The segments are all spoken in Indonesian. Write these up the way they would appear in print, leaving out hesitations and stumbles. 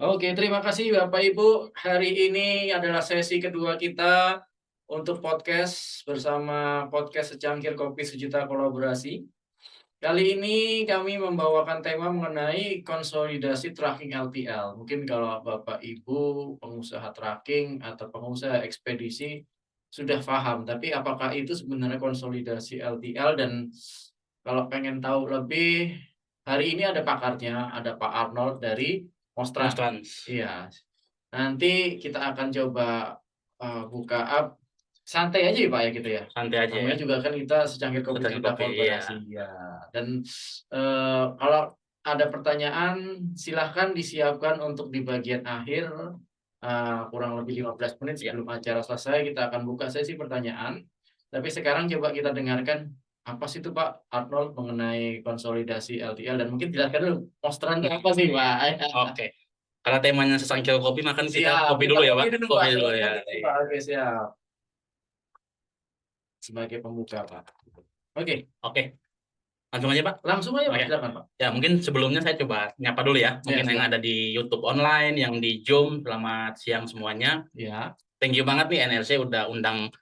Oke, terima kasih Bapak Ibu. Hari ini adalah sesi kedua kita untuk podcast bersama podcast Secangkir Kopi Sejuta Kolaborasi. Kali ini kami membawakan tema mengenai konsolidasi tracking LTL. Mungkin kalau Bapak Ibu pengusaha tracking atau pengusaha ekspedisi sudah paham, tapi apakah itu sebenarnya konsolidasi LTL, dan kalau pengen tahu lebih, hari ini ada pakarnya, ada Pak Arnold dari Mostrans. Iya. Nanti kita akan coba buka up santai aja ya Pak ya gitu ya. Santai aja Namanya ya. juga kan kita secangkir kopi Secangkir kita kopi, kolaborasi ya. Dan kalau ada pertanyaan silahkan disiapkan untuk di bagian akhir, kurang lebih 15 menit sebelum acara selesai kita akan buka sesi pertanyaan. Tapi sekarang coba kita dengarkan apa sih itu Pak Arnold mengenai konsolidasi LTL, dan mungkin jelaskan dulu Mostran itu apa sih Pak? Oke. Karena temanya secangkir kopi, makan kita Siap, kopi kita dulu ya, kopi Pak. dulu Pak. Kopi dulu ya. Pak. Oke, siap. Sebagai pembuka Pak. Oke, Oke. Langsung aja, Pak. langsung aja Pak, Oke. silakan Pak. Ya, mungkin sebelumnya saya coba nyapa dulu ya. Mungkin yang ada di YouTube online, yang di Zoom, selamat siang semuanya. Ya. Thank you banget nih NRC udah undang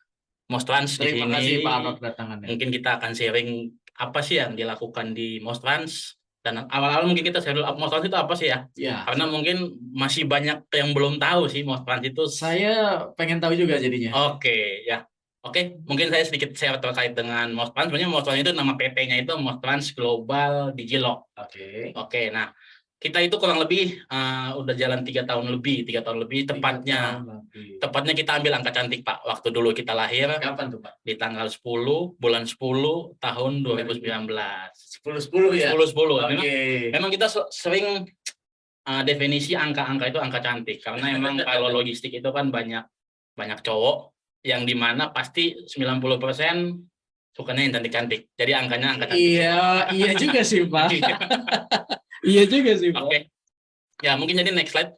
Mostrans di sini. Terima kasih Pak Arnold kedatangannya. Mungkin kita akan sharing apa sih yang dilakukan di Mostrans. Dan awal-awal mungkin kita share dulu Mostrans itu apa sih ya? Ya. Karena mungkin masih banyak yang belum tahu sih Mostrans itu. Saya pengen tahu juga jadinya. Oke, ya. Oke, mungkin saya sedikit share terkait dengan Mostrans. Sebenarnya Mostrans itu nama PT-nya itu Mostrans Global Digilog. Oke, nah kita itu kurang lebih udah jalan 3 tahun lebih tepatnya. Tepatnya kita ambil angka cantik Pak. Waktu dulu kita lahir. Kapan tuh Pak? Di tanggal 10 bulan 10 tahun 2019. 10-10 ya? 10-10. Oke. Memang kita sering definisi angka-angka itu angka cantik, karena emang kalau logistik itu kan banyak cowok yang dimana pasti 90% sukanya yang cantik-cantik. Jadi angkanya angka cantik. Iya juga sih Pak. Iya juga sih Pak. Oke. Ya mungkin jadi next slide.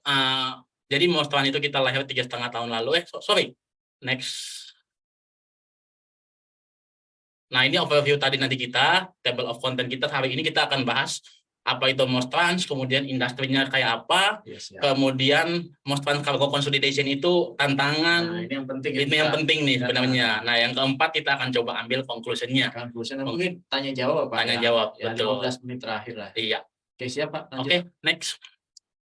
Jadi Mostrans itu kita lahir 3,5 tahun lalu. Sorry. Next. Nah ini overview tadi nanti kita, table of content kita hari ini kita akan bahas apa itu Mostrans, kemudian industrinya kayak apa, kemudian Mostrans Cargo Consolidation itu tantangan. Nah, ini yang penting. Ini yang penting nih sebenarnya. Nah yang keempat kita akan coba ambil conclusion-nya. Mungkin tanya jawab Pak. Tanya jawab, ya, betul. 15 menit terakhir lah. Iya. Oke siap Pak. Oke, next.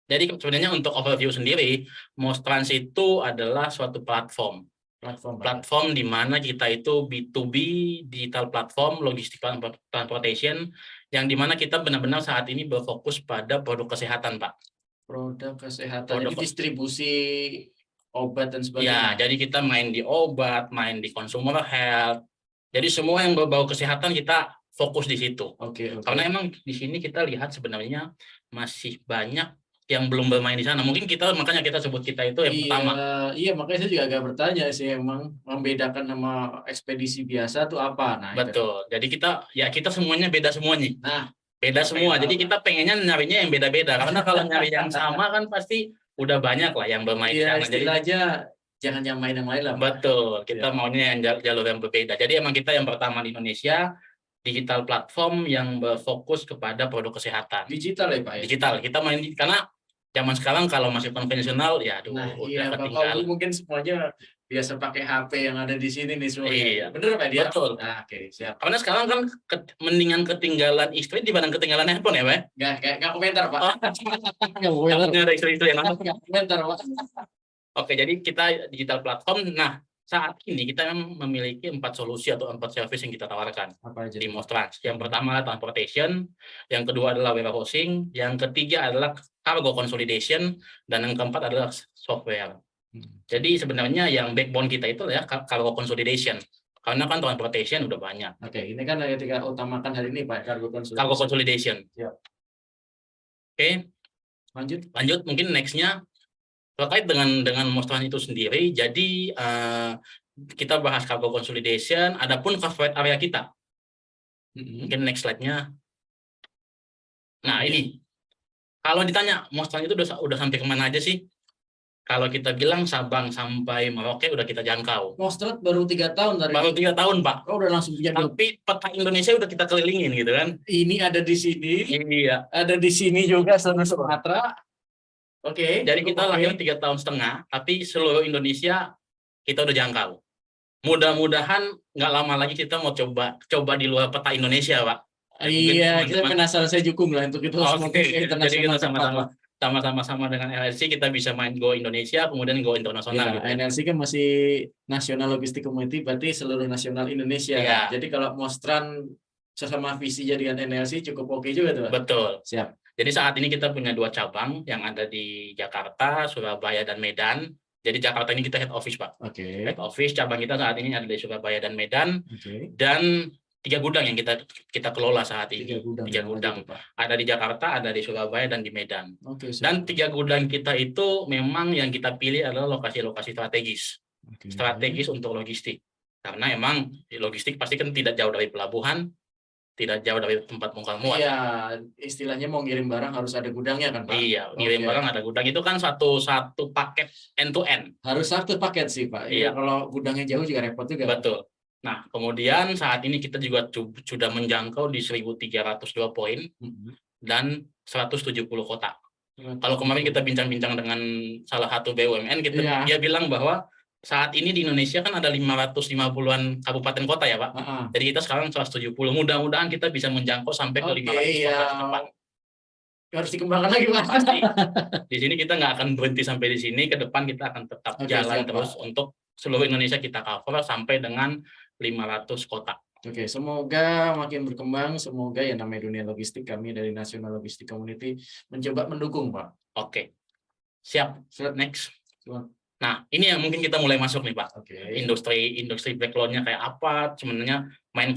Jadi sebenarnya untuk overview sendiri, Mostrans itu adalah suatu platform di mana kita itu B2B digital platform logistik transportation, yang dimana kita benar-benar saat ini berfokus pada produk kesehatan Pak. Produk kesehatan, jadi distribusi obat dan Ya, sebagainya. jadi kita main di obat, main di consumer health. Jadi semua yang berbau kesehatan kita fokus di situ. Oke. Karena emang di sini kita lihat sebenarnya masih banyak yang belum bermain di sana. Mungkin makanya kita sebut kita itu yang pertama. Iya, makanya saya juga agak bertanya sih, emang membedakan sama ekspedisi biasa tuh apa? Nah, betul. Itu. Jadi kita semuanya beda semuanya. Nah, beda semua. Jadi kita pengennya nyarinya yang beda-beda. Karena kalau nyari yang sama kan pasti udah banyak lah yang bermain di sana. Jadi aja jangan nyamain yang lain lah. Betul. Kita maunya yang jalur yang berbeda. Jadi emang kita yang pertama di Indonesia, digital platform yang berfokus kepada produk kesehatan. Digital ya Pak ya? Digital. Kita main karena zaman sekarang kalau masih konvensional ya aduh udah ketinggalan. Bapak mungkin semuanya biasa pakai HP yang ada di sini nih semua. Iya. Bener Pak dia? Betul. Nah, oke, siap. Karena sekarang kan mendingan ketinggalan istri dibanding ketinggalan handphone ya Pak? Nggak komentar Pak. Nggak komentar. Ada istri-istri yang nonton. Nggak komentar Pak. Oke, jadi kita digital platform. Nah, saat ini kita memiliki 4 solusi atau 4 service yang kita tawarkan di Mostrans. Yang pertama adalah transportation, yang kedua adalah warehousing, yang ketiga adalah cargo consolidation, dan yang keempat adalah software. Jadi sebenarnya yang backbone kita itu ya cargo consolidation. Karena kan transportation udah banyak. Oke, ini kan yang kita utamakan hari ini Pak, cargo consolidation. Cargo consolidation. Siap. Oke. Lanjut mungkin next-nya terkait dengan Mostrans itu sendiri. Jadi kita bahas cargo consolidation, adapun corporate area kita. Mungkin next slide-nya. Nah, ini. Kalau ditanya Mostrans itu udah sampai kemana aja sih? Kalau kita bilang Sabang sampai Merauke udah kita jangkau. Mostrans baru 3 tahun tadi. Baru 3 tahun, Pak. Oh, udah langsung punya. Tapi peta Indonesia udah kita kelilingin gitu kan. Ini ada di sini. Iya. Ada di sini juga Sumatera. Oke. Jadi cukup kita oke. lahir 3 tahun setengah, tapi seluruh Indonesia kita udah jangkau. Mudah-mudahan nggak lama lagi kita mau coba di luar peta Indonesia, Pak. Ya, mungkin Iya, kita teman-teman. penasaran, saya dukung lah untuk itu, semoga Oke, ke jadi internasional kita cepat lah. sama-sama dengan LSC kita bisa main Go Indonesia, kemudian Go internasional Ya, gitu ya. NLC kan masih National Logistic Community, berarti seluruh nasional Indonesia kan. Iya, Jadi kalau Mostran sesama visi jadikan NLC cukup oke juga tuh, Pak. betul. Siap. Jadi saat ini kita punya 2 cabang yang ada di Jakarta, Surabaya, dan Medan. Jadi Jakarta ini kita head office, Pak. Oke. Head office cabang kita saat ini ada di Surabaya dan Medan. Oke. Dan 3 gudang yang kita kelola saat ini. 3 gudang. 3 gudang. Pak. Ada di Jakarta, ada di Surabaya, dan di Medan. Oke. Dan 3 gudang kita itu memang yang kita pilih adalah lokasi-lokasi strategis. Oke. Strategis untuk logistik. Karena emang di logistik pasti kan tidak jauh dari pelabuhan, tidak jauh dari tempat bongkar muat. Iya, istilahnya mau ngirim barang harus ada gudangnya kan, Pak? Iya, ngirim Oke. barang ada gudang itu kan satu paket end to end. Harus satu paket sih, Pak. Iya. Kalau gudangnya jauh juga repot juga. Betul. Nah, kemudian saat ini kita juga sudah menjangkau di 1.302 poin dan 170 kota. Kalau kemarin kita bincang-bincang dengan salah satu BUMN, Iya. dia bilang bahwa saat ini di Indonesia kan ada 550-an kabupaten kota ya, Pak. Jadi kita sekarang 170. Mudah-mudahan kita bisa menjangkau sampai ke 500 kota setempat. Harus dikembangkan lagi, Pak. Pasti. Di sini kita nggak akan berhenti sampai di sini. Ke depan kita akan tetap jalan siap, terus Pak. untuk seluruh Indonesia kita cover sampai dengan 500 kota. Oke, semoga makin berkembang. Semoga ya namanya dunia logistik, kami dari National Logistic Community mencoba mendukung, Pak. Oke, siap. Next. Siap. Nah, ini yang mungkin kita mulai masuk nih, Pak. Oke. Industri background-nya kayak apa? Sebenarnya main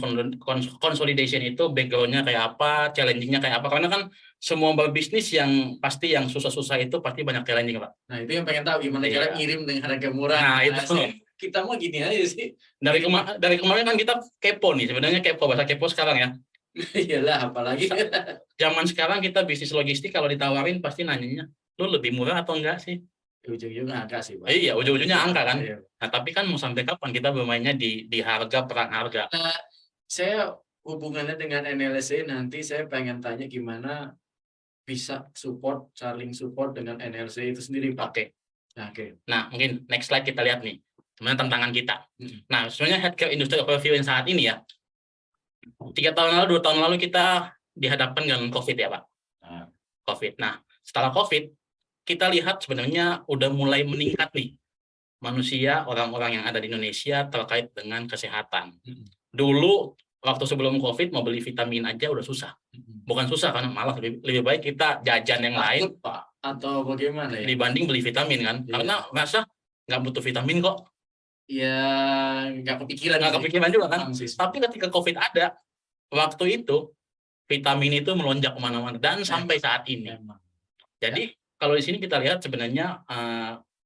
consolidation itu background-nya kayak apa? Challenging-nya kayak apa? Karena kan semua berbisnis yang pasti yang susah-susah itu pasti banyak challenging, Pak. Nah, itu yang pengen tahu gimana Iya. cara ngirim dengan harga murah. Nah, itu. Kita mau gini aja sih. Dari kemarin kan kita kepo nih, sebenarnya kepo, bahasa kepo sekarang ya. Iyalah, apalagi. Zaman sekarang kita bisnis logistik kalau ditawarin pasti nanyanya, lu lebih murah atau enggak sih? Ujung-ujungnya angka sih, Pak. Iya, ujung-ujungnya angka kan. Iya. Nah, tapi kan mau sampai kapan kita bermainnya di harga, perang harga? Saya hubungannya dengan NLC nanti saya pengen tanya gimana bisa saling support dengan NLC itu sendiri, Pak. Oke. Oke. Nah, mungkin next slide kita lihat nih. Sebenarnya tantangan kita. Nah, sebenarnya healthcare industry overview yang saat ini ya, 2 tahun lalu kita dihadapkan dengan COVID ya, Pak. COVID. Nah, setelah COVID, kita lihat sebenarnya udah mulai meningkat nih manusia, orang-orang yang ada di Indonesia terkait dengan kesehatan. Dulu waktu sebelum COVID mau beli vitamin aja udah susah. Bukan susah kan, malah lebih baik kita jajan yang lain, Pak, atau bagaimana ya? dibanding beli vitamin kan. Iya. Karena rasa nggak butuh vitamin kok. Ya, nggak kepikiran. Nggak kepikiran juga kan. Sih. Tapi ketika COVID ada, waktu itu vitamin itu melonjak kemana-mana dan sampai saat ini. Jadi kalau di sini kita lihat sebenarnya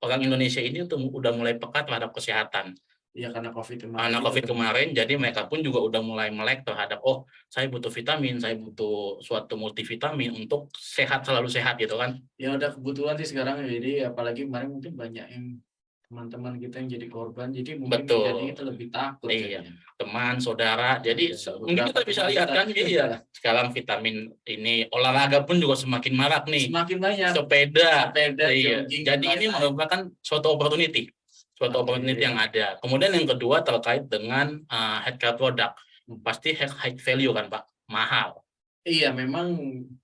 orang Indonesia ini tuh udah mulai peka terhadap kesehatan. Iya, karena COVID kemarin. Karena COVID kemarin, jadi mereka pun juga udah mulai melek terhadap, oh saya butuh vitamin, saya butuh suatu multivitamin untuk sehat, selalu sehat gitu kan. Ya udah kebutuhan sih sekarang, jadi apalagi kemarin mungkin banyak yang teman-teman kita yang jadi korban, jadi mungkin jadi kita lebih takut. Iya, teman, saudara, jadi mungkin kita bisa lihat kan, iya. Sekarang vitamin ini, olahraga pun juga semakin marak nih. Semakin banyak. Sepeda, iya. Jadi ini merupakan suatu opportunity yang ada. Kemudian yang kedua terkait dengan healthcare product, pasti high value kan, Pak, mahal. Iya, memang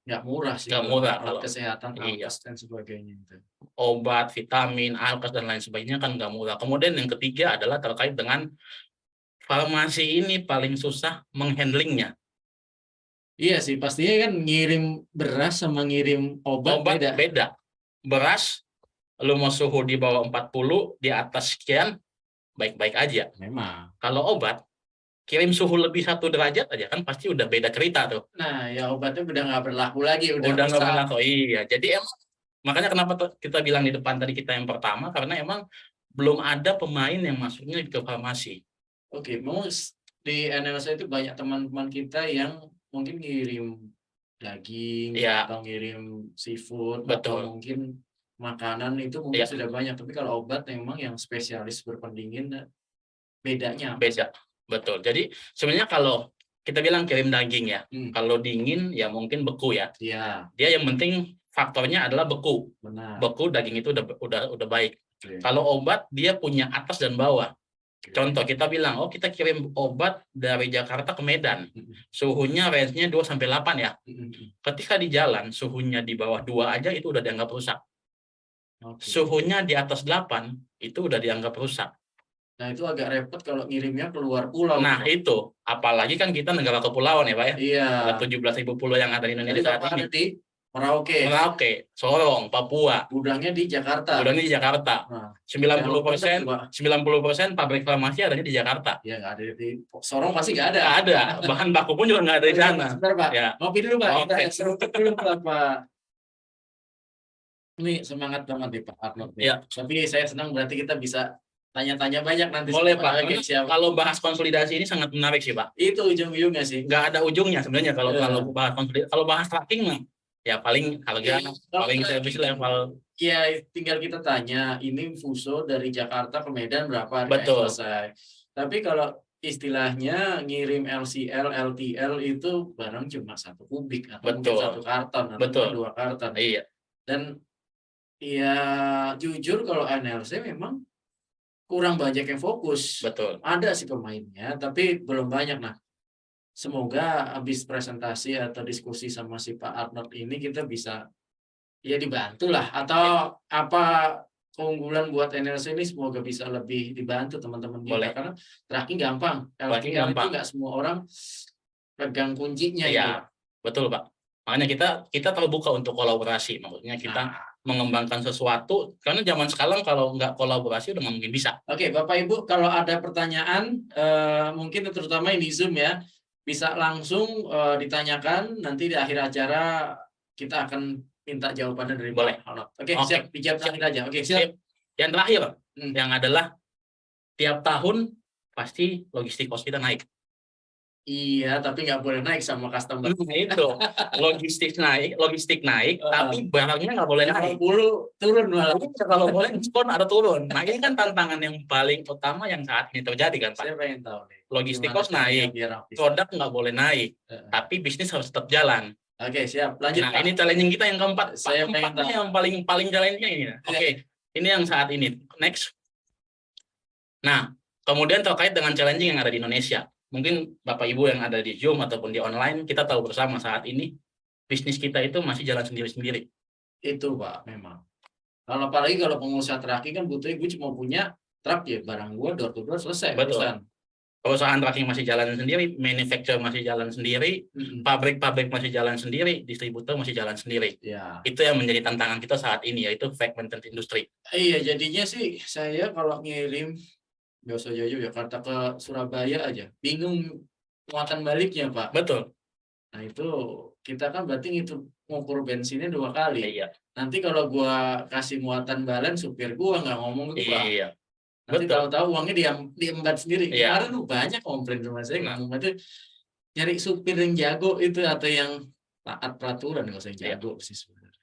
nggak murah sih. Nggak murah kalau kesehatan, alkes dan sebagainya. Obat, vitamin, alkes dan lain sebagainya kan nggak murah. Kemudian yang ketiga adalah terkait dengan farmasi ini paling susah menghandlingnya. Iya sih, pastinya kan ngirim beras sama ngirim obat beda. Beras, lu mau suhu di bawah 40, di atas sekian, baik-baik aja. Memang. Kalau obat, kirim suhu lebih 1 derajat aja kan pasti udah beda cerita tuh. Nah, ya obatnya udah nggak berlaku lagi. Udah nggak berlaku, iya. Jadi emang, makanya kenapa kita bilang di depan tadi kita yang pertama, karena emang belum ada pemain yang masuknya ke farmasi. Oke, memang di NLC itu banyak teman-teman kita yang mungkin ngirim daging, atau ngirim seafood, atau mungkin makanan itu mungkin sudah banyak. Tapi kalau obat memang yang spesialis berpendingin, bedanya. Beda. Betul. Jadi sebenarnya kalau kita bilang kirim daging ya, kalau dingin ya mungkin beku ya. Iya. Dia yang penting faktornya adalah beku. Benar. Beku daging itu udah baik. Oke. Kalau obat dia punya atas dan bawah. Oke. Contoh kita bilang, oh kita kirim obat dari Jakarta ke Medan. Suhunya range-nya 2 sampai 8 ya. Ketika di jalan suhunya di bawah 2 aja itu udah dianggap rusak. Oke. Suhunya di atas 8 itu udah dianggap rusak. Nah, itu agak repot kalau ngirimnya keluar pulau. Nah, Pak. itu apalagi kan kita negara kepulauan ya, Pak ya. Iya. Ada 17.000 pulau yang ada di Jadi Indonesia saat Bapak ini. ada di Merauke. Merauke, Sorong, Papua. Gudangnya di Jakarta. Gudangnya di Jakarta. Nah, 90% pabrik farmasi adanya di Jakarta. ya nggak ada di Sorong, pasti nggak ada. Nggak ada, bahan baku pun juga nggak ada di sana. Sebentar, Pak. Ya. Ngopi dulu, Pak. Oke. Kita seruput dulu, Pak. Ini semangat banget nih Pak Arnold. Ya. Tapi saya senang berarti kita bisa tanya-tanya banyak nanti. Boleh Pak. Oke, siap. Kalau bahas konsolidasi ini sangat menarik sih Pak. Itu ujung-ujungnya sih. Nggak ada ujungnya sebenarnya kalau bahas konsolidasi. Kalau bahas tracking mah ya paling harga, paling service level. Ya tinggal kita tanya, ini Fuso dari Jakarta ke Medan berapa? Betul. Selesai. Tapi kalau istilahnya ngirim LCL, LTL itu barang cuma 1 kubik atau mungkin 1 karton atau 2 karton. Iya. Dan ya jujur kalau NLC memang kurang banyak yang fokus. Betul. Ada sih pemainnya, tapi belum banyak. Nah, semoga habis presentasi atau diskusi sama si Pak Arnold ini kita bisa ya dibantu lah. Atau apa keunggulan buat NLC ini semoga bisa lebih dibantu teman-teman kita. Karena tracking gampang. LTL itu nggak semua orang pegang kuncinya. Iya, betul Pak. Makanya kita terbuka untuk kolaborasi. Maksudnya kita mengembangkan sesuatu, karena zaman sekarang kalau nggak kolaborasi udah nggak mungkin bisa. Oke, Bapak Ibu, kalau ada pertanyaan, mungkin terutama ini Zoom ya, bisa langsung ditanyakan, nanti di akhir acara kita akan minta jawabannya dari Pak Arnold. Oke, siap, dijawab terakhir aja. Oke, siap. Yang terakhir, yang adalah tiap tahun pasti logistik cost kita naik. Iya, tapi nggak boleh naik sama customer. Itu logistik naik, tapi barangnya nggak boleh naik. Turun malah. Kalau boleh diskon ada turun. Nah ini kan tantangan yang paling utama yang saat ini terjadi kan Pak. Saya pengen tahu nih. Logistik cost naik, produk nggak boleh naik, tapi bisnis harus tetap jalan. Oke, siap. Lanjut. Nah ini challenging kita yang keempat. Saya pengen tahu. Yang paling challenging ini. Oke, ini yang saat ini. Next. Nah, kemudian terkait dengan challenging yang ada di Indonesia. Mungkin Bapak Ibu yang ada di Zoom ataupun di online, kita tahu bersama saat ini bisnis kita itu masih jalan sendiri-sendiri. Itu Pak, memang. Kalau apalagi kalau pengusaha tracking kan butuhnya gue cuma punya truk ya, barang gue door to door selesai. Betul. Perusahaan tracking masih jalan sendiri, manufacturer masih jalan sendiri, pabrik-pabrik masih jalan sendiri, distributor masih jalan sendiri. Ya. Itu yang menjadi tantangan kita saat ini, yaitu fragmented industry. Iya, jadinya sih saya kalau ngirim nggak usah jauh-jauh Jakarta ke Surabaya aja, bingung muatan baliknya Pak. Betul. Nah itu kita kan berarti ngukur bensinnya 2 kali. Iya. Nanti kalau gua kasih muatan balen, supir gua nggak ngomong ke gua. Iya. Nanti tahu-tahu uangnya diembat sendiri. Iya. Kemarin banyak komplain sama saya ngomong itu nyari supir yang jago itu atau yang taat peraturan, nggak usah yang jago sih sebenarnya.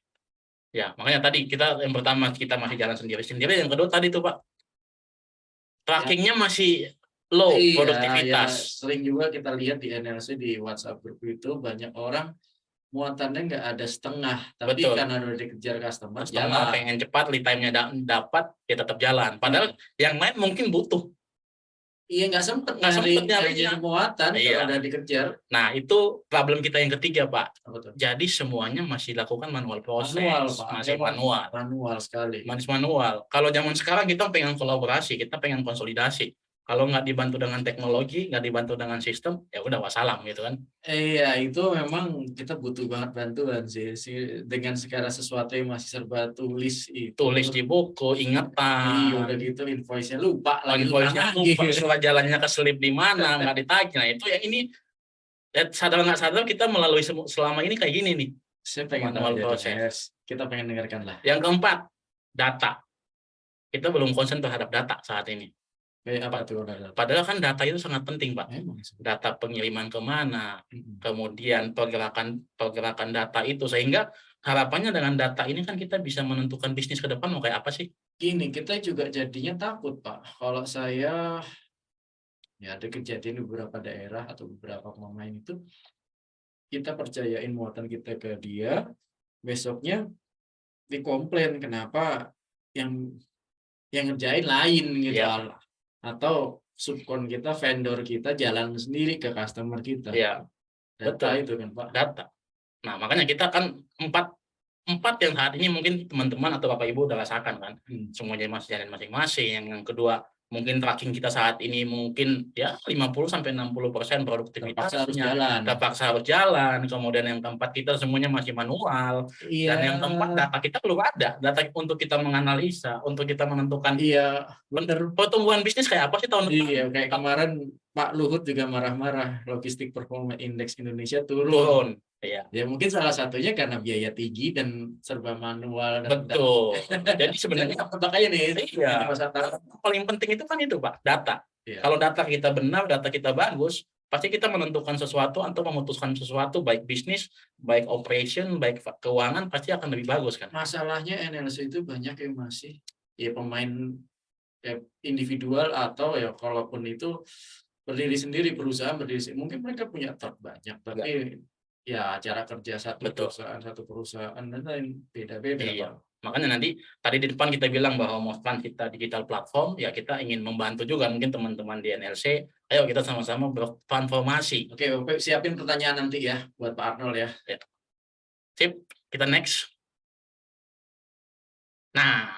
Ya, makanya tadi yang pertama kita masih jalan sendiri-sendiri, yang kedua tadi tuh Pak, trackingnya masih low produktivitas. Ya, sering juga kita lihat di NLC di WhatsApp grup itu banyak orang muatannya nggak ada setengah, tapi karena udah dikejar customer jalan. Pengen cepat, lead time-nya dapat, ya tetap jalan. Padahal yang lain mungkin butuh. Iya, nggak sempet nyari muatan kalau udah dikejar. Nah itu problem kita yang ketiga Pak. Jadi semuanya masih dilakukan manual proses, masih manual. Manual sekali. Masih manual. Kalau zaman sekarang kita pengen kolaborasi, kita pengen konsolidasi. Kalau nggak dibantu dengan teknologi, nggak dibantu dengan sistem, ya udah wassalam gitu kan. Iya, itu memang kita butuh banget bantuan sih. Dengan segala sesuatu yang masih serba tulis itu. Tulis di buku, ingatan. Iya, udah gitu invoice-nya lupa lagi. Invoice-nya lupa, surat jalannya keselip di mana, nggak ditagih. Nah itu yang ini, sadar nggak sadar kita melalui selama ini kayak gini nih. Saya pengen tahu proses. Kita pengen dengarkan lah. Yang keempat, data. Kita belum konsen terhadap data saat ini. Apa tuh? Padahal kan data itu sangat penting Pak. Data pengiriman kemana, kemudian pergerakan data itu, sehingga harapannya dengan data ini kan kita bisa menentukan bisnis ke depan mau kayak apa sih? Gini, kita juga jadinya takut Pak. Kalau saya ya ada kejadian di beberapa daerah atau beberapa pemain itu kita percayain muatan kita ke dia, besoknya dikomplain kenapa yang ngerjain lain gitu. Iya. Atau subkon kita, vendor kita jalan sendiri ke customer kita. Iya, Data betul. itu kan Pak. Data. Nah, makanya kita kan empat yang saat ini mungkin teman-teman atau Bapak Ibu udah rasakan kan. Semuanya masih jalan masing-masing. Yang kedua, mungkin tracking kita saat ini mungkin ya 50-60% produktivitasnya terpaksa harus jalan. Kemudian yang keempat, kita semuanya masih manual. Iya. Dan yang keempat, data kita belum ada. Data untuk kita menganalisa, untuk kita menentukan Iya, bener. pertumbuhan bisnis kayak apa sih tahun depan. Iya, kayak kemarin Pak Luhut juga marah-marah logistik performa index Indonesia turun. Iya. Ya mungkin salah satunya karena biaya tinggi dan serba manual. Betul. Jadi sebenarnya makanya nih, iya, paling penting itu kan itu Pak, data. Iya. Kalau data kita benar, data kita bagus, pasti kita menentukan sesuatu atau memutuskan sesuatu, baik bisnis, baik operation, baik keuangan, pasti akan lebih bagus kan. Masalahnya NLC itu banyak yang masih ya pemain individual atau ya kalaupun itu berdiri sendiri, perusahaan berdiri sendiri. Mungkin mereka punya truk banyak, tapi ya cara kerja satu perusahaan dan lain beda-beda. Iya. Makanya nanti tadi di depan kita bilang bahwa Mostran kita digital platform, ya kita ingin membantu juga mungkin teman-teman di NLC. Ayo kita sama-sama bertransformasi. Oke, siapin pertanyaan nanti ya buat Pak Arnold ya. Sip, kita next. Nah,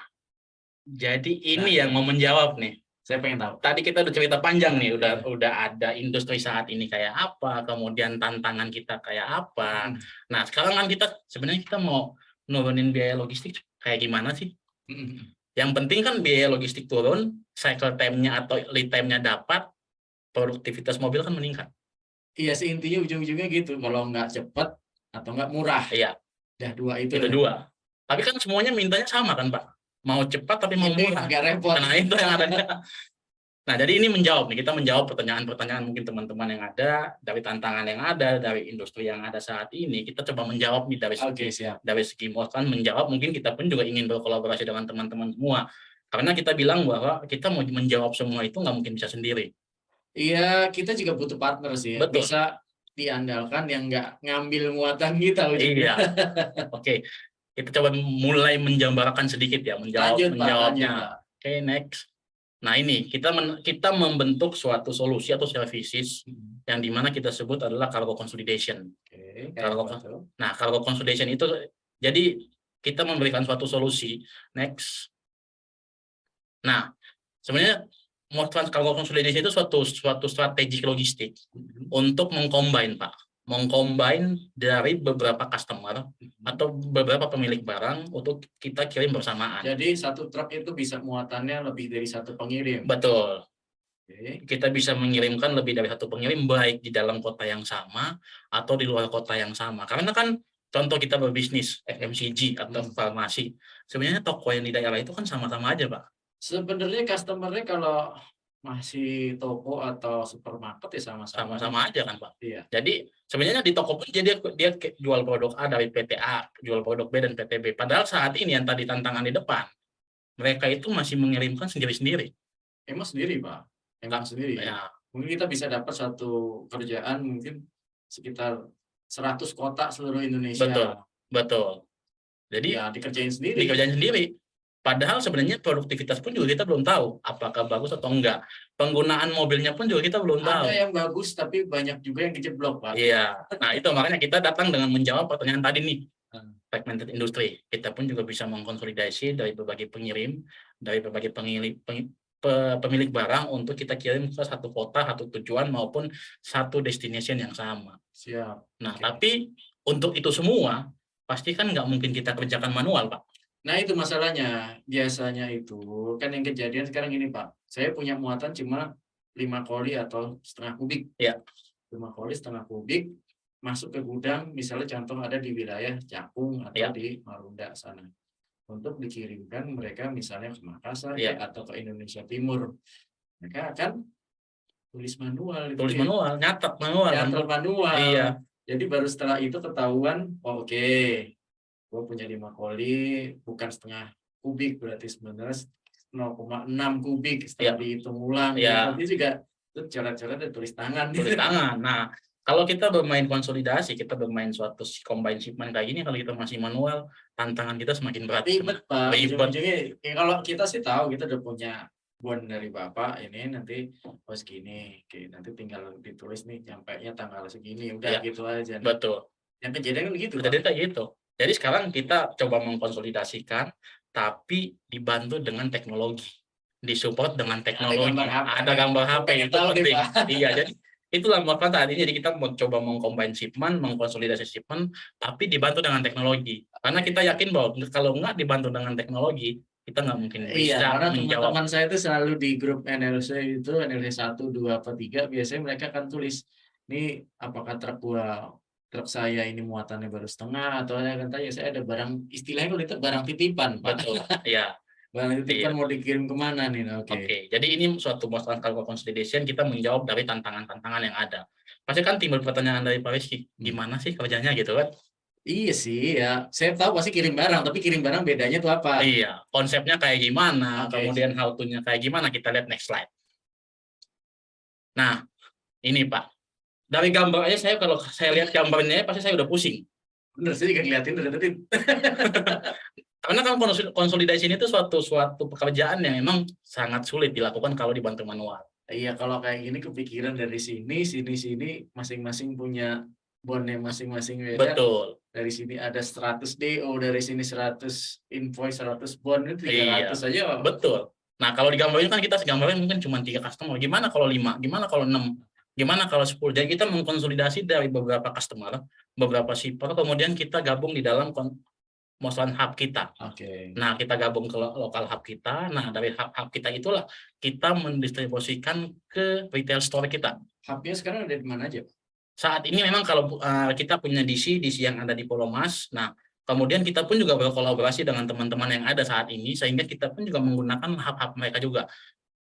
jadi ini yang mau menjawab nih. Saya pengen tahu. Tadi kita udah cerita panjang nih, udah ada industri saat ini kayak apa, kemudian tantangan kita kayak apa. Nah, sekarang kan kita sebenarnya kita mau nurunin biaya logistik kayak gimana sih? Yang penting kan biaya logistik turun, cycle time-nya atau lead time-nya dapat, produktivitas mobil kan meningkat. Iya sih, intinya ujung-ujungnya gitu. Kalau nggak cepat atau nggak murah. Iya. Ya dua itu. Itu dua. Tapi kan semuanya mintanya sama kan Pak? Mau cepat tapi mau murah. Agak repot. Nah itu yang ada. Nah jadi ini menjawab nih, kita menjawab pertanyaan-pertanyaan mungkin teman-teman yang ada, dari tantangan yang ada, dari industri yang ada saat ini, kita coba menjawab nih dari segi Mostran menjawab, mungkin kita pun juga ingin berkolaborasi dengan teman-teman semua. Karena kita bilang bahwa kita mau menjawab semua itu nggak mungkin bisa sendiri. Iya, kita juga butuh partner sih. Betul. Bisa diandalkan yang nggak ngambil muatan kita. Iya. Oke. Kita coba mulai menjambarkan sedikit ya, menjawabnya. Oke, next. Nah ini kita membentuk suatu solusi atau services yang dimana kita sebut adalah cargo consolidation. Nah cargo consolidation itu jadi kita memberikan suatu solusi. Next. Nah sebenarnya Mostran cargo consolidation itu suatu strategi logistik untuk mengcombine Pak. Mengcombine dari beberapa customer atau beberapa pemilik barang untuk kita kirim bersamaan. Jadi satu truk itu bisa muatannya lebih dari satu pengirim. Betul. Kita bisa mengirimkan lebih dari satu pengirim baik di dalam kota yang sama atau di luar kota yang sama. Karena kan contoh kita berbisnis FMCG atau farmasi, sebenarnya toko yang di daerah itu kan sama-sama aja Pak. Sebenarnya customer-nya kalau masih toko atau supermarket ya sama-sama aja kan Pak. Iya. Jadi sebenarnya di toko pun dia jual produk A dari PT A, jual produk B dan PT B. Padahal saat ini yang tadi tantangan di depan, mereka itu masih mengirimkan sendiri-sendiri. Emang sendiri Pak? Emang sendiri ya. Mungkin kita bisa dapat satu kerjaan mungkin sekitar 100 kota seluruh Indonesia. Betul. Jadi ya dikerjain sendiri. Padahal sebenarnya produktivitas pun juga kita belum tahu apakah bagus atau enggak. Penggunaan mobilnya pun juga kita belum tahu. Ada yang bagus tapi banyak juga yang kejeblok Pak. Iya. Nah itu makanya kita datang dengan menjawab pertanyaan tadi nih. Fragmented industry. Kita pun juga bisa mengkonsolidasi dari berbagai pengirim, dari berbagai pemilik barang untuk kita kirim ke satu kota, satu tujuan maupun satu destination yang sama. Siap. Nah tapi untuk itu semua pasti kan nggak mungkin kita kerjakan manual Pak. Nah itu masalahnya, biasanya itu kan yang kejadian sekarang ini Pak, saya punya muatan cuma 5 koli atau setengah kubik. Ya. 5 koli setengah kubik, masuk ke gudang, misalnya contoh ada di wilayah Cakung atau di Marunda sana. Untuk dikirimkan mereka misalnya ke Makassar atau ke Indonesia Timur. Mereka akan tulis manual. Nyatet manual. Iya. Jadi baru setelah itu ketahuan, oke. Gue punya 5 koli, bukan setengah kubik, berarti sebenarnya 0,6 kubik setelah dihitung ulang. Nanti juga itu coret-coret dan tulis tangan. Nah, Kalau kita bermain konsolidasi, kita bermain suatu combine shipment kayak gini, kalau kita masih manual, tantangan kita semakin berat. Ribet Pak, Ribet. ujung-ujungnya ya kalau kita sih tahu kita udah punya bond dari Bapak ini nanti segini, oke, nanti tinggal ditulis nih nyampainya tanggal segini, udah Ya, gitu aja. betul. Yang kejadian kan gitu Pak. Jadi kayak gitu. Jadi sekarang kita coba mengkonsolidasikan, tapi dibantu dengan teknologi, disupport dengan teknologi. Ada gambar HP Pengen itu tahu nih, penting. Pak. Iya, jadi itulah manfaat saat ini. Jadi kita mau coba mengcombine shipment, mengkonsolidasi shipment, tapi dibantu dengan teknologi. Karena kita yakin bahwa kalau nggak dibantu dengan teknologi, kita nggak mungkin Iya, bisa karena menjawab. teman-teman saya itu selalu di grup NLC itu, NLC 1, 2, apa 3, biasanya mereka akan tulis, ini apakah truk saya ini muatannya baru setengah, atau saya akan tanya, saya ada barang, istilahnya kalau itu barang titipan, Pak. Betul, iya. Barang titipan Iya. mau dikirim kemana nih? Oke, jadi ini suatu masukan cargo consolidation, kita menjawab dari tantangan-tantangan yang ada. Pasti kan timbul pertanyaan dari Pak Rizky, gimana sih kerjanya gitu kan? Iya sih, ya. Saya tahu pasti kirim barang, tapi kirim barang bedanya tuh apa? Iya, konsepnya kayak gimana, Oke. kemudian how to-nya kayak gimana, kita lihat next slide. Nah, ini Pak, dari gambar aja saya kalau saya lihat gambarnya pasti saya udah pusing. Bener sih, kan ngeliatin dari tadi. Karena kan konsolidasi ini itu suatu pekerjaan yang memang sangat sulit dilakukan kalau dibantu manual. Iya, kalau kayak gini kepikiran dari sini, sini, masing-masing punya bondnya masing-masing beda. Betul. Dari sini ada 100 DO, dari sini 100 invoice, 100 bond, itu 300 Iya, aja. betul. Nah, kalau di gambar ini kan kita gambarnya mungkin cuma 3 customer. Gimana kalau 5? Gimana kalau 6? Gimana kalau 10? Jadi kita mengkonsolidasi dari beberapa customer, beberapa shipper, kemudian kita gabung di dalam Mostran hub kita. Oke. Nah, kita gabung ke lokal hub kita. Nah, dari hub kita itulah kita mendistribusikan ke retail store kita. Hubnya sekarang ada di mana aja, Pak? Saat ini memang kalau kita punya DC yang ada di Pulau Mas. Nah, kemudian kita pun juga berkolaborasi dengan teman-teman yang ada saat ini, sehingga kita pun juga menggunakan hub-hub mereka juga.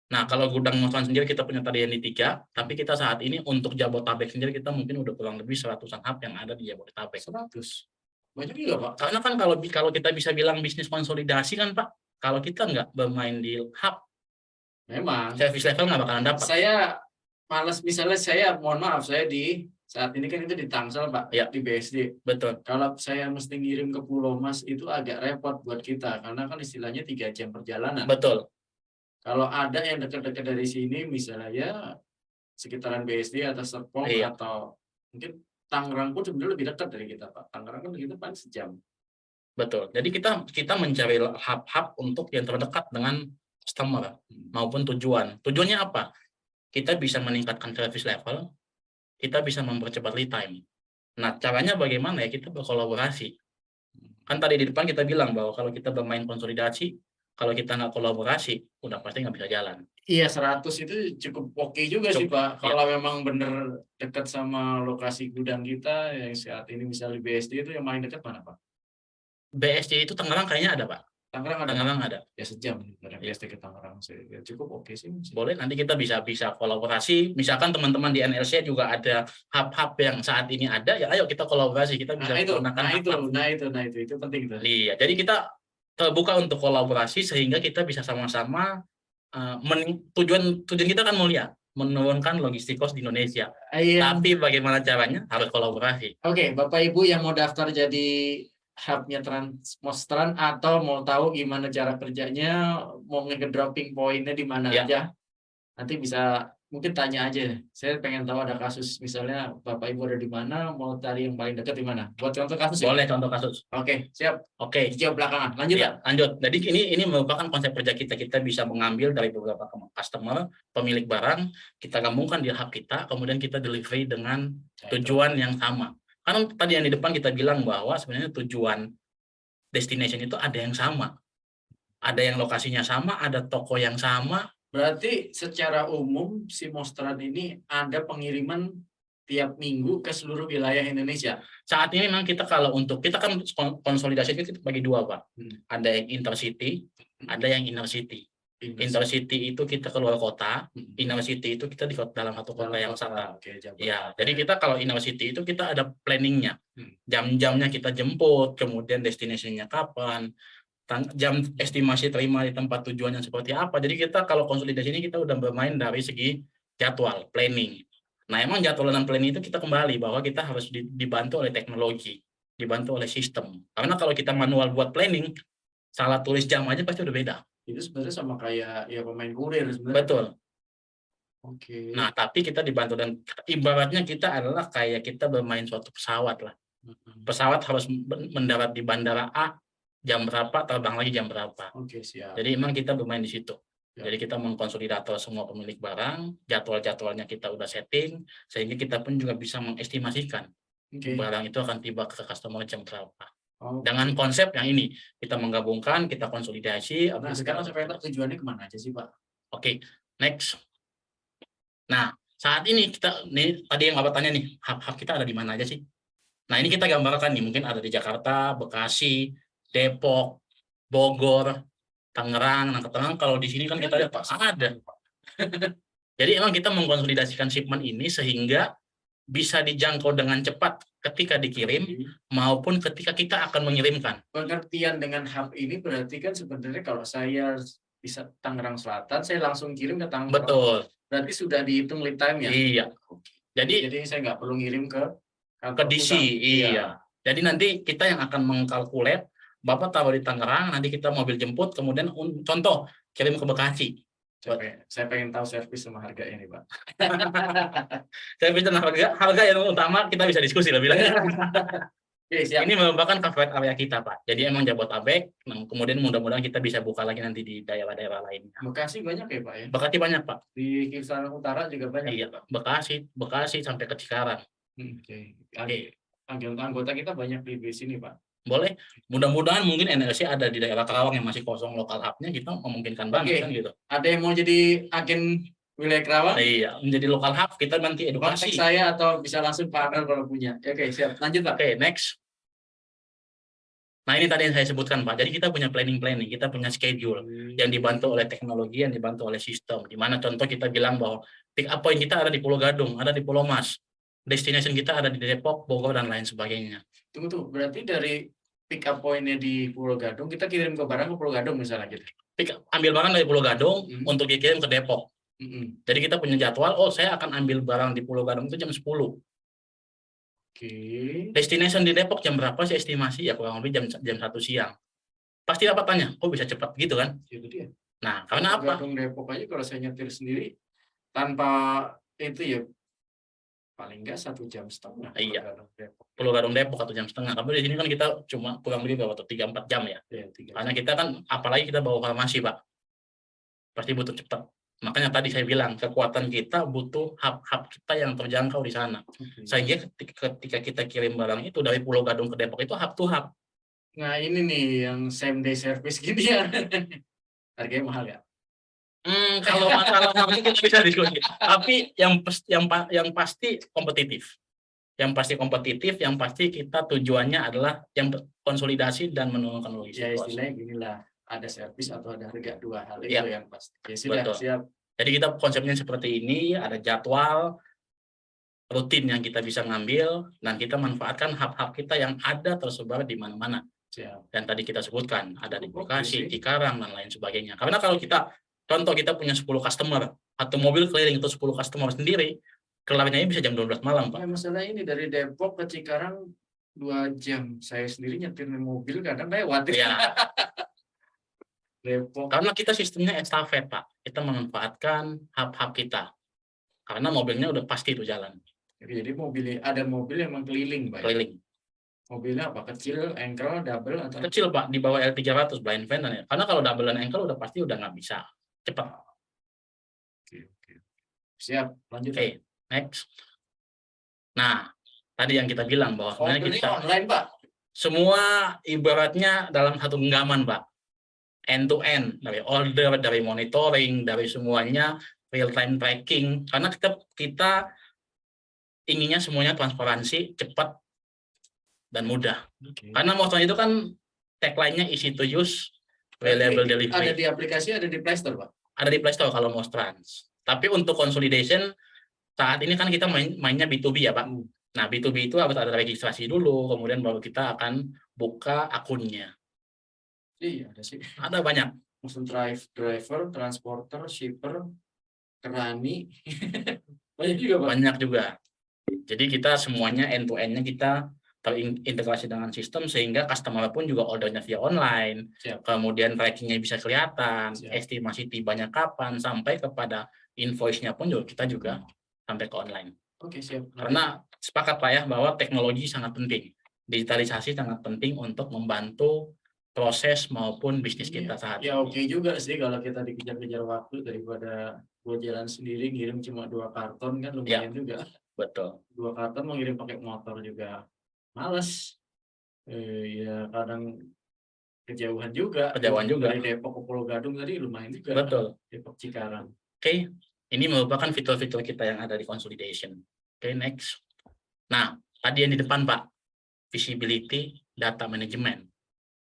Nah, kalau gudang Mostran sendiri kita punya tadi yang di 3, tapi kita saat ini untuk Jabodetabek sendiri kita mungkin udah kurang lebih 100-an hub yang ada di Jabodetabek. 100. Banyak juga, Pak. Karena kan kalau kita bisa bilang bisnis konsolidasi kan Pak, kalau kita nggak bermain di hub, Memang. service level nggak bakalan dapat. Saya malas, misalnya saya, mohon maaf, saya di saat ini kan itu di Tangsel, Pak, Ya. di BSD. Betul. Kalau saya mesti ngirim ke Pulau Mas itu agak repot buat kita, karena kan istilahnya 3 jam perjalanan. Betul. Kalau ada yang dekat-dekat dari sini, misalnya ya sekitaran BSD atau Serpong, Iya. atau mungkin Tangerang pun sebenarnya lebih dekat dari kita, Pak. Tangerang kan kita paling sejam. Betul. Jadi kita mencari hub-hub untuk yang terdekat dengan customer maupun tujuan. Tujuannya apa? Kita bisa meningkatkan service level, kita bisa mempercepat lead time. Nah, caranya bagaimana ya? Kita berkolaborasi. Kan tadi di depan kita bilang bahwa kalau kita bermain konsolidasi, kalau kita nggak kolaborasi, udah pasti nggak bisa jalan. Iya, 100 itu cukup oke juga sih, Pak. Ya. Kalau memang benar dekat sama lokasi gudang kita, yang saat ini misalnya BSD itu yang paling dekat mana, Pak? BSD itu Tangerang kayaknya ada, Pak. Tangerang ada. ada. Ya sejam dari BSD ke Tangerang. Ya, cukup oke sih. Boleh, nanti kita bisa kolaborasi. Misalkan teman-teman di NLC juga ada hub-hub yang saat ini ada, ya ayo kita kolaborasi. Kita bisa menggunakan itu penting itu. Iya, jadi kita terbuka untuk kolaborasi sehingga kita bisa sama-sama tujuan kita kan mulia, menurunkan logistik cost di Indonesia. Tapi bagaimana caranya? Harus kolaborasi. Oke, Bapak Ibu yang mau daftar jadi hubnya Mostran atau mau tahu gimana cara kerjanya, mau nge-dropping poinnya di mana aja, nanti bisa mungkin tanya aja. Saya pengen tahu ada kasus misalnya Bapak Ibu ada di mana, mau cari yang paling dekat di mana. Buat contoh kasus ya? Boleh contoh kasus. Oke, siap. Oke. Dijawab belakangan. Lanjut ya. Lanjut. Jadi ini merupakan konsep kerja kita. Kita bisa mengambil dari beberapa customer, pemilik barang, kita gabungkan di hub kita, kemudian kita delivery dengan tujuan yang sama. Karena tadi yang di depan kita bilang bahwa sebenarnya tujuan destination itu ada yang sama. Ada yang lokasinya sama, ada toko yang sama. Berarti secara umum si Mostran ini ada pengiriman tiap minggu ke seluruh wilayah Indonesia. Saat ini memang kita kan konsolidasi itu bagi 2, Pak. Ada yang intercity, ada yang inner city. Intercity itu kita keluar kota, inner city itu kita di dalam satu kota yang sama. Ya, jadi kita kalau inner city itu kita ada planningnya, jam-jamnya kita jemput, kemudian destinasinya kapan, jam estimasi terima di tempat tujuannya seperti apa. Jadi kita kalau konsolidasi ini kita udah bermain dari segi jadwal, planning. Nah, emang jadwal dan planning itu kita kembali bahwa kita harus dibantu oleh teknologi, dibantu oleh sistem. Karena kalau kita manual buat planning, salah tulis jam aja pasti udah beda. Itu sebenarnya sama kayak ya pemain kurir sebenarnya. Betul. Oke. Nah, tapi kita dibantu dan ibaratnya kita adalah kayak kita bermain suatu pesawat lah. Pesawat harus mendarat di bandara A jam berapa, terbang lagi jam berapa. Oke, siap. Jadi emang kita bermain di situ. Ya. Jadi kita mengkonsolidator semua pemilik barang, jadwal-jadwalnya kita udah setting, sehingga kita pun juga bisa mengestimasikan barang itu akan tiba ke customer jam berapa. Dengan konsep yang ini, kita menggabungkan, kita konsolidasi. Nah, sekarang sampai tujuannya kemana aja sih, Pak? Oke, next. Nah, saat ini kita, nih tadi yang Bapak tanya nih, hub-hub kita ada di mana aja sih? Nah, ini kita gambarkan nih, mungkin ada di Jakarta, Bekasi, Depok, Bogor, Tangerang. Nah, Tangerang kalau di sini kan kita lihat ada. Jadi emang kita mengkonsolidasikan shipment ini sehingga bisa dijangkau dengan cepat ketika dikirim maupun ketika kita akan mengirimkan. Pengertian dengan hub ini berarti kan sebenarnya kalau saya bisa Tangerang Selatan, saya langsung kirim ke Tangerang. Betul. Berarti sudah dihitung lead time ya? Iya. Jadi saya nggak perlu ngirim ke DC. Iya. Jadi nanti kita yang akan mengkalkulat, Bapak taruh di Tangerang, nanti kita mobil jemput, kemudian contoh kirim ke Bekasi. Saya pengen tahu servis sama harga ini, Pak. Servis dan harga yang utama kita bisa diskusi lebih lanjut. Ini merupakan coverage area kita, Pak. Jadi emang Jabodetabek, kemudian mudah-mudahan kita bisa buka lagi nanti di daerah-daerah lainnya. Bekasi banyak ya, Pak ya? Bekasi banyak, Pak. Di kisaran utara juga banyak. Iya, Pak. Bekasi sampai ke Cikarang. Anggota kita banyak di sini, Pak. Boleh. Mudah-mudahan mungkin NLC ada di daerah Karawang yang masih kosong lokal hub-nya, kita memungkinkan banget kan gitu. Ada yang mau jadi agen wilayah Karawang? Iya, menjadi lokal hub, kita nanti edukasi. Kontak saya atau bisa langsung Pak Amel kalau punya. Oke, siap. Lanjut, Pak. Oke, next. Nah, ini tadi yang saya sebutkan, Pak. Jadi kita punya planning, kita punya schedule yang dibantu oleh teknologi, yang dibantu oleh sistem. Di mana contoh kita bilang bahwa pick up point kita ada di Pulau Gadung, ada di Pulau Mas. Destination kita ada di Depok, Bogor, dan lain sebagainya. Tunggu, berarti dari pick up point-nya di Pulau Gadung, kita kirim ke barang ke Pulau Gadung misalnya gitu. Ambil barang dari Pulau Gadung untuk dikirim ke Depok. Jadi kita punya jadwal, saya akan ambil barang di Pulau Gadung itu jam 10. Destination di Depok jam berapa sih estimasi? Ya kurang lebih jam 1 siang. Pasti Bapak tanya, kok bisa cepat gitu kan? Itu dia. Nah, karena apa? Gadung Depok aja kalau saya nyetir sendiri, tanpa itu ya paling nggak 1,5 jam. Iya. Pulau Gadung Depok 1,5 jam. Tapi di sini kan kita cuma kurang lebih berapa tuh 3-4 jam ya. Karena kita kan apalagi kita bawa farmasi, Pak. Pasti butuh cepat. Makanya tadi saya bilang kekuatan kita butuh hub-hub kita yang terjangkau di sana. Sehingga ketika kita kirim barang itu dari Pulau Gadung ke Depok itu hub to hub. Nah, ini nih yang same day service gini ya. Harganya mahal ya? Kalau masalah harga kita bisa diskusi. Tapi yang pasti kompetitif. Yang pasti kita tujuannya adalah yang konsolidasi dan menurunkan logistik. Ya istilahnya ginilah, ada servis atau ada harga, dua hal itu ya, yang pasti. Ya sudah, betul. Siap. Jadi kita konsepnya seperti ini, ada jadwal rutin yang kita bisa ngambil dan kita manfaatkan hub-hub kita yang ada tersebar di mana-mana. Dan tadi kita sebutkan ada di Bekasi, Cikarang dan lain sebagainya. Karena kalau kita contoh kita punya 10 customer atau mobil keliling itu 10 customer sendiri, kelarnya bisa jam 12 malam, Pak. Ya, masalah ini dari Depok ke Cikarang 2 jam. Saya sendiri nyetir mobil kadang lewat. Ya. Depok. Karena kita sistemnya estafet, Pak. Kita memanfaatkan hub-hub kita. Karena mobilnya udah pasti itu jalan. Jadi ada mobil yang mengkeliling, Pak. Keliling. Mobilnya apa? Kecil, ankle, double atau? Kecil, Pak, di bawah L300 blind van ya. Karena kalau double dan ankle udah pasti udah nggak bisa cepat. Oke. Siap, lanjut. Oke, next. Nah, tadi yang kita bilang bahwa sebenarnya kita online, Pak. Semua ibaratnya dalam satu genggaman, Pak. End to end, dari order, dari monitoring, dari semuanya real time tracking. Karena kita inginnya semuanya transparansi, cepat dan mudah. Karena motor itu kan tagline-nya easy to use, reliable delivery. Ada di aplikasi, ada di Play Store, Pak? Ada di Play Store kalau mau trans. Tapi untuk consolidation, saat ini kan kita mainnya B2B ya, Pak. Nah, B2B itu harus ada registrasi dulu, kemudian baru kita akan buka akunnya. Iya, ada sih. Ada banyak. Maksud driver, transporter, shipper, kerani. Banyak juga, Pak. Banyak juga. Jadi kita semuanya end to end-nya kita terintegrasi dengan sistem sehingga customer pun juga ordernya via online. Siap. Kemudian trackingnya bisa kelihatan, Siap. estimasi tibanya kapan, sampai kepada invoice-nya pun juga kita juga sampai ke online. Oke, siap. Karena sepakat Pak ya bahwa teknologi sangat penting. Digitalisasi sangat penting untuk membantu proses maupun bisnis kita saat Ya ini. oke juga sih kalau kita dikejar-kejar waktu daripada buat jalan sendiri ngirim cuma 2 karton kan lumayan juga. Betul. 2 karton mau ngirim pakai motor juga males. Ya kadang kejauhan juga. Kejauhan juga. Dari Depok ke Pulau Gadung tadi lumayan juga. Betul. Depok Cikarang. Oke, ini merupakan fitur-fitur kita yang ada di consolidation. Oke, next. Nah, tadi yang di depan Pak, visibility data management.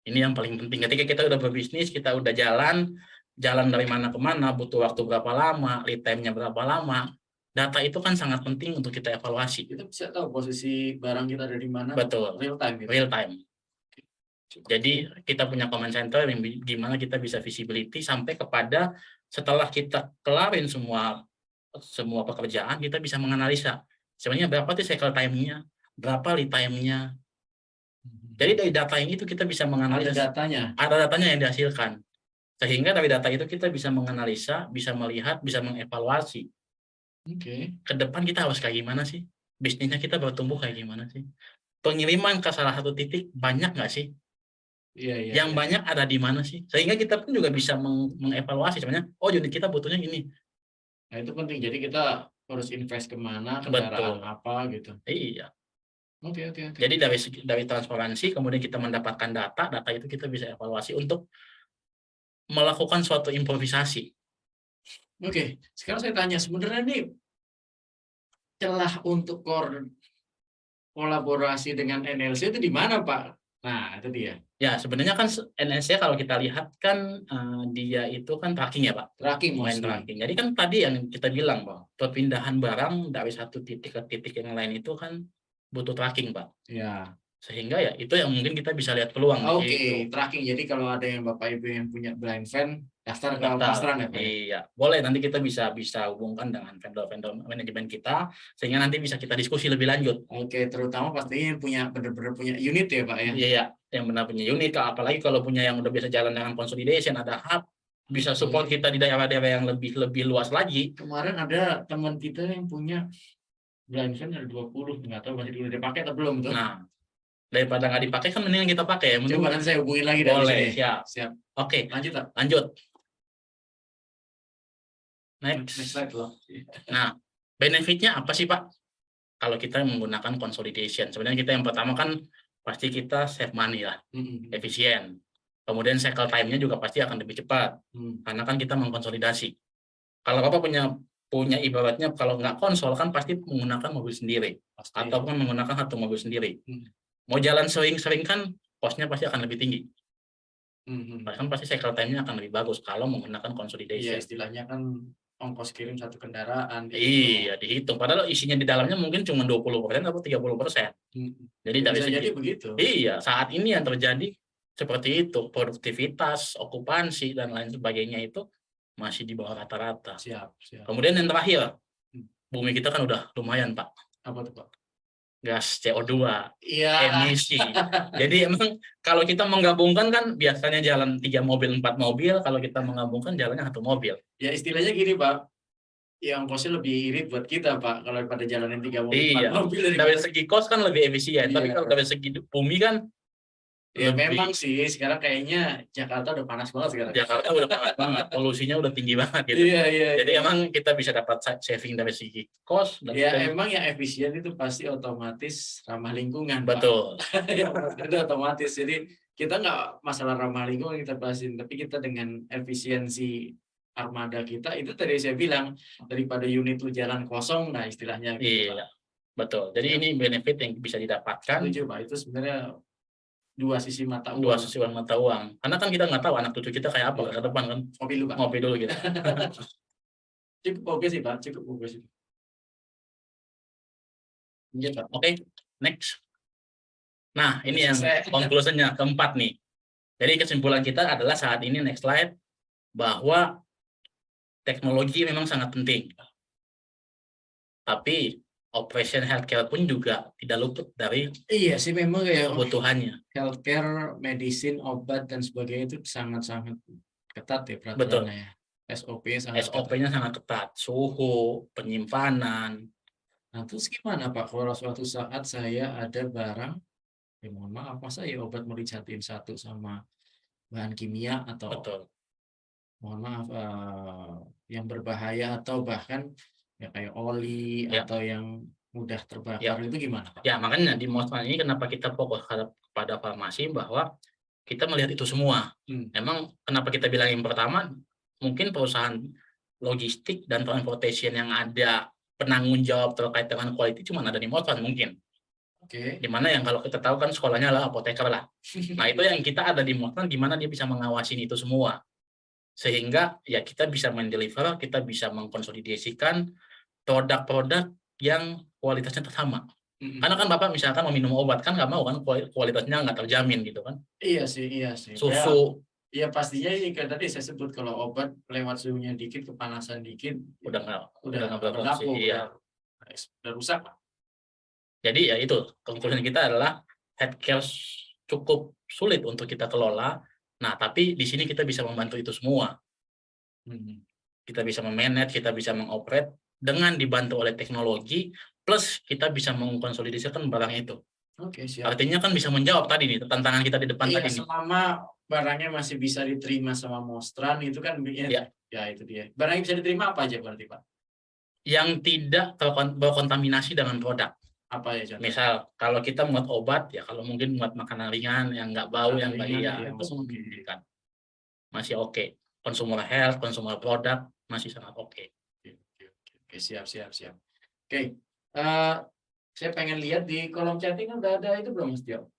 Ini yang paling penting. Ketika kita udah berbisnis, kita udah jalan dari mana ke mana, butuh waktu berapa lama, lead time-nya berapa lama. Data itu kan sangat penting untuk kita evaluasi. Kita bisa tahu posisi barang kita ada di mana. Betul. Real time. Gitu. Real time. Jadi kita punya command center yang gimana kita bisa visibility sampai kepada setelah kita kelarin semua pekerjaan, kita bisa menganalisa sebenarnya berapa sih cycle time-nya, berapa lead time-nya. Jadi dari data yang itu kita bisa menganalisa. Ada datanya yang dihasilkan. Sehingga dari data itu kita bisa menganalisa, bisa melihat, bisa mengevaluasi. Ke depan kita harus kayak gimana sih? Bisnisnya kita bertumbuh kayak gimana sih? Pengiriman ke salah satu titik banyak nggak sih? Yang banyak ada di mana sih? Sehingga kita pun juga bisa mengevaluasi sebenarnya, oh unit kita butuhnya ini. Nah itu penting, jadi kita harus invest kemana, kendaraan apa gitu. Iya. Oke. Jadi dari transparansi, kemudian kita mendapatkan data itu kita bisa evaluasi untuk melakukan suatu improvisasi. Oke, sekarang saya tanya, sebenarnya nih celah untuk kolaborasi dengan NLC itu di mana Pak? Nah itu dia. Ya sebenarnya kan NLC kalau kita lihat kan dia itu kan tracking ya Pak. Tracking. Jadi kan tadi yang kita bilang Pak, perpindahan barang dari satu titik ke titik yang lain itu kan butuh tracking Pak. Ya. Sehingga ya itu yang mungkin kita bisa lihat peluang. Oke, tracking. Jadi kalau ada yang Bapak Ibu yang punya blind van, daftar ke Pastran ya Pak? Iya, boleh nanti kita bisa hubungkan dengan vendor manajemen kita sehingga nanti bisa kita diskusi lebih lanjut. Oke, terutama pastinya yang punya benar-benar punya unit ya Pak ya? Iya, yang benar punya unit, apalagi kalau punya yang udah biasa jalan dengan consolidation, ada hub, bisa support kita di daerah-daerah yang lebih luas lagi. Kemarin ada teman kita yang punya blind van ada 20, nggak tahu masih udah dipakai atau belum tuh. Nah, daripada nggak dipakai kan mendingan kita pakai. Coba nanti saya hubungin lagi dari sini. Siap. Oke, lanjut. Next slide loh. Nah, benefitnya apa sih Pak? Kalau kita menggunakan consolidation, sebenarnya kita yang pertama kan pasti kita save money lah, efisien. Kemudian cycle time-nya juga pasti akan lebih cepat, karena kan kita mengkonsolidasi. Kalau Bapak punya ibaratnya kalau nggak konsol kan pasti menggunakan mobil sendiri, ataupun menggunakan satu mobil sendiri. Mau jalan sering-sering kan cost-nya pasti akan lebih tinggi. Bahkan pasti cycle time-nya akan lebih bagus kalau menggunakan consolidation. Iya, istilahnya kan ongkos kirim satu kendaraan. Iya, dihitung. Padahal isinya di dalamnya mungkin cuma 20% atau 30%. Jadi dari segi begitu. Iya, saat ini yang terjadi seperti itu, produktivitas, okupansi dan lain sebagainya itu masih di bawah rata-rata. Siap. Kemudian yang terakhir, bumi kita kan udah lumayan Pak. Apa tuh Pak? Gas CO2, iya. emisi. Jadi emang kalau kita menggabungkan kan biasanya jalan 3 mobil, 4 mobil, kalau kita menggabungkan jalannya 1 mobil. Ya istilahnya gini Pak, yang ongkosnya lebih irit buat kita Pak, kalau pada jalanin 3 mobil, 4 mobil. Dari segi cost kan lebih efisien, tapi kalau dari segi bumi kan ya memang sih, sekarang kayaknya Jakarta udah panas banget sekarang. Jakarta udah panas banget, polusinya udah tinggi banget gitu. Iya. Jadi emang kita bisa dapat saving dari segi cost. Emang yang efisien itu pasti otomatis ramah lingkungan. Betul. Itu otomatis. Jadi kita nggak masalah ramah lingkungan kita bahasin, tapi kita dengan efisiensi armada kita itu tadi saya bilang daripada unit lu jalan kosong, nah istilahnya. Gitu, iya, betul. Jadi ini benefit yang bisa didapatkan. Setuju Pak, itu sebenarnya dua sisi mata uang. Karena kan kita nggak tahu anak cucu kita kayak apa ke depan kan. Ngopi dulu gitu. Cukup oke sih Pak, cukup oke sih. Oke, next. Nah, ini yang conclusion-nya keempat nih. Jadi kesimpulan kita adalah saat ini next slide bahwa teknologi memang sangat penting. tapi operation healthcare pun juga tidak luput dari Iya sih, memang kayak kebutuhannya. healthcare, medicine, obat dan sebagainya itu sangat-sangat ketat ya Betul. peraturannya ya. SOP sangat ketat. SOP-nya sangat ketat, suhu, penyimpanan. Nah, terus gimana Pak kalau suatu saat saya ada barang, ya mohon maaf, masa ya obat mau dicatain satu sama bahan kimia atau Betul. mohon maaf yang berbahaya atau bahkan ya kayak oli Ya. atau yang mudah terbakar itu gimana Pak? Ya, makanya di Mosman ini kenapa kita fokus pada farmasi, bahwa kita melihat itu semua. Memang kenapa kita bilang yang pertama, mungkin perusahaan logistik dan transportation yang ada penanggung jawab terkait dengan quality cuma ada di Mosman mungkin. Oke. Dimana yang kalau kita tahu kan sekolahnya lah apoteker lah. Nah itu yang kita ada di Mosman, gimana dia bisa mengawasin itu semua. Sehingga ya kita bisa mendeliver, kita bisa mengkonsolidasikan produk-produk yang kualitasnya sama. Karena kan Bapak misalkan meminum obat kan nggak mau kan kualitasnya nggak terjamin gitu kan. Iya sih. Susu. Ya pastinya ini kan tadi saya sebut kalau obat lewat suhunya dikit, kepanasan dikit, udah nggak berfungsi. udah rusak. Jadi ya itu konklusi kita adalah healthcare cukup sulit untuk kita kelola. Nah tapi di sini kita bisa membantu itu semua. Kita bisa memanage, kita bisa mengoperate dengan dibantu oleh teknologi, plus kita bisa mengkonsolidasikan barang itu. Oke, siap. Artinya kan bisa menjawab tadi nih tantangan kita di depan tadi nih. Selama barangnya masih bisa diterima sama Mostran itu kan ya itu dia. Barangnya bisa diterima apa aja berarti Pak? Yang tidak berkontaminasi dengan produk. Apa ya contohnya? Misal kalau kita membuat obat ya, kalau mungkin membuat makanan ringan yang nggak bau, yang nggak itu kan masih oke. Consumer health, consumer product masih sangat oke. Oke, siap. Oke, saya pengen lihat di kolom chatting udah ada itu belum Mas Tio?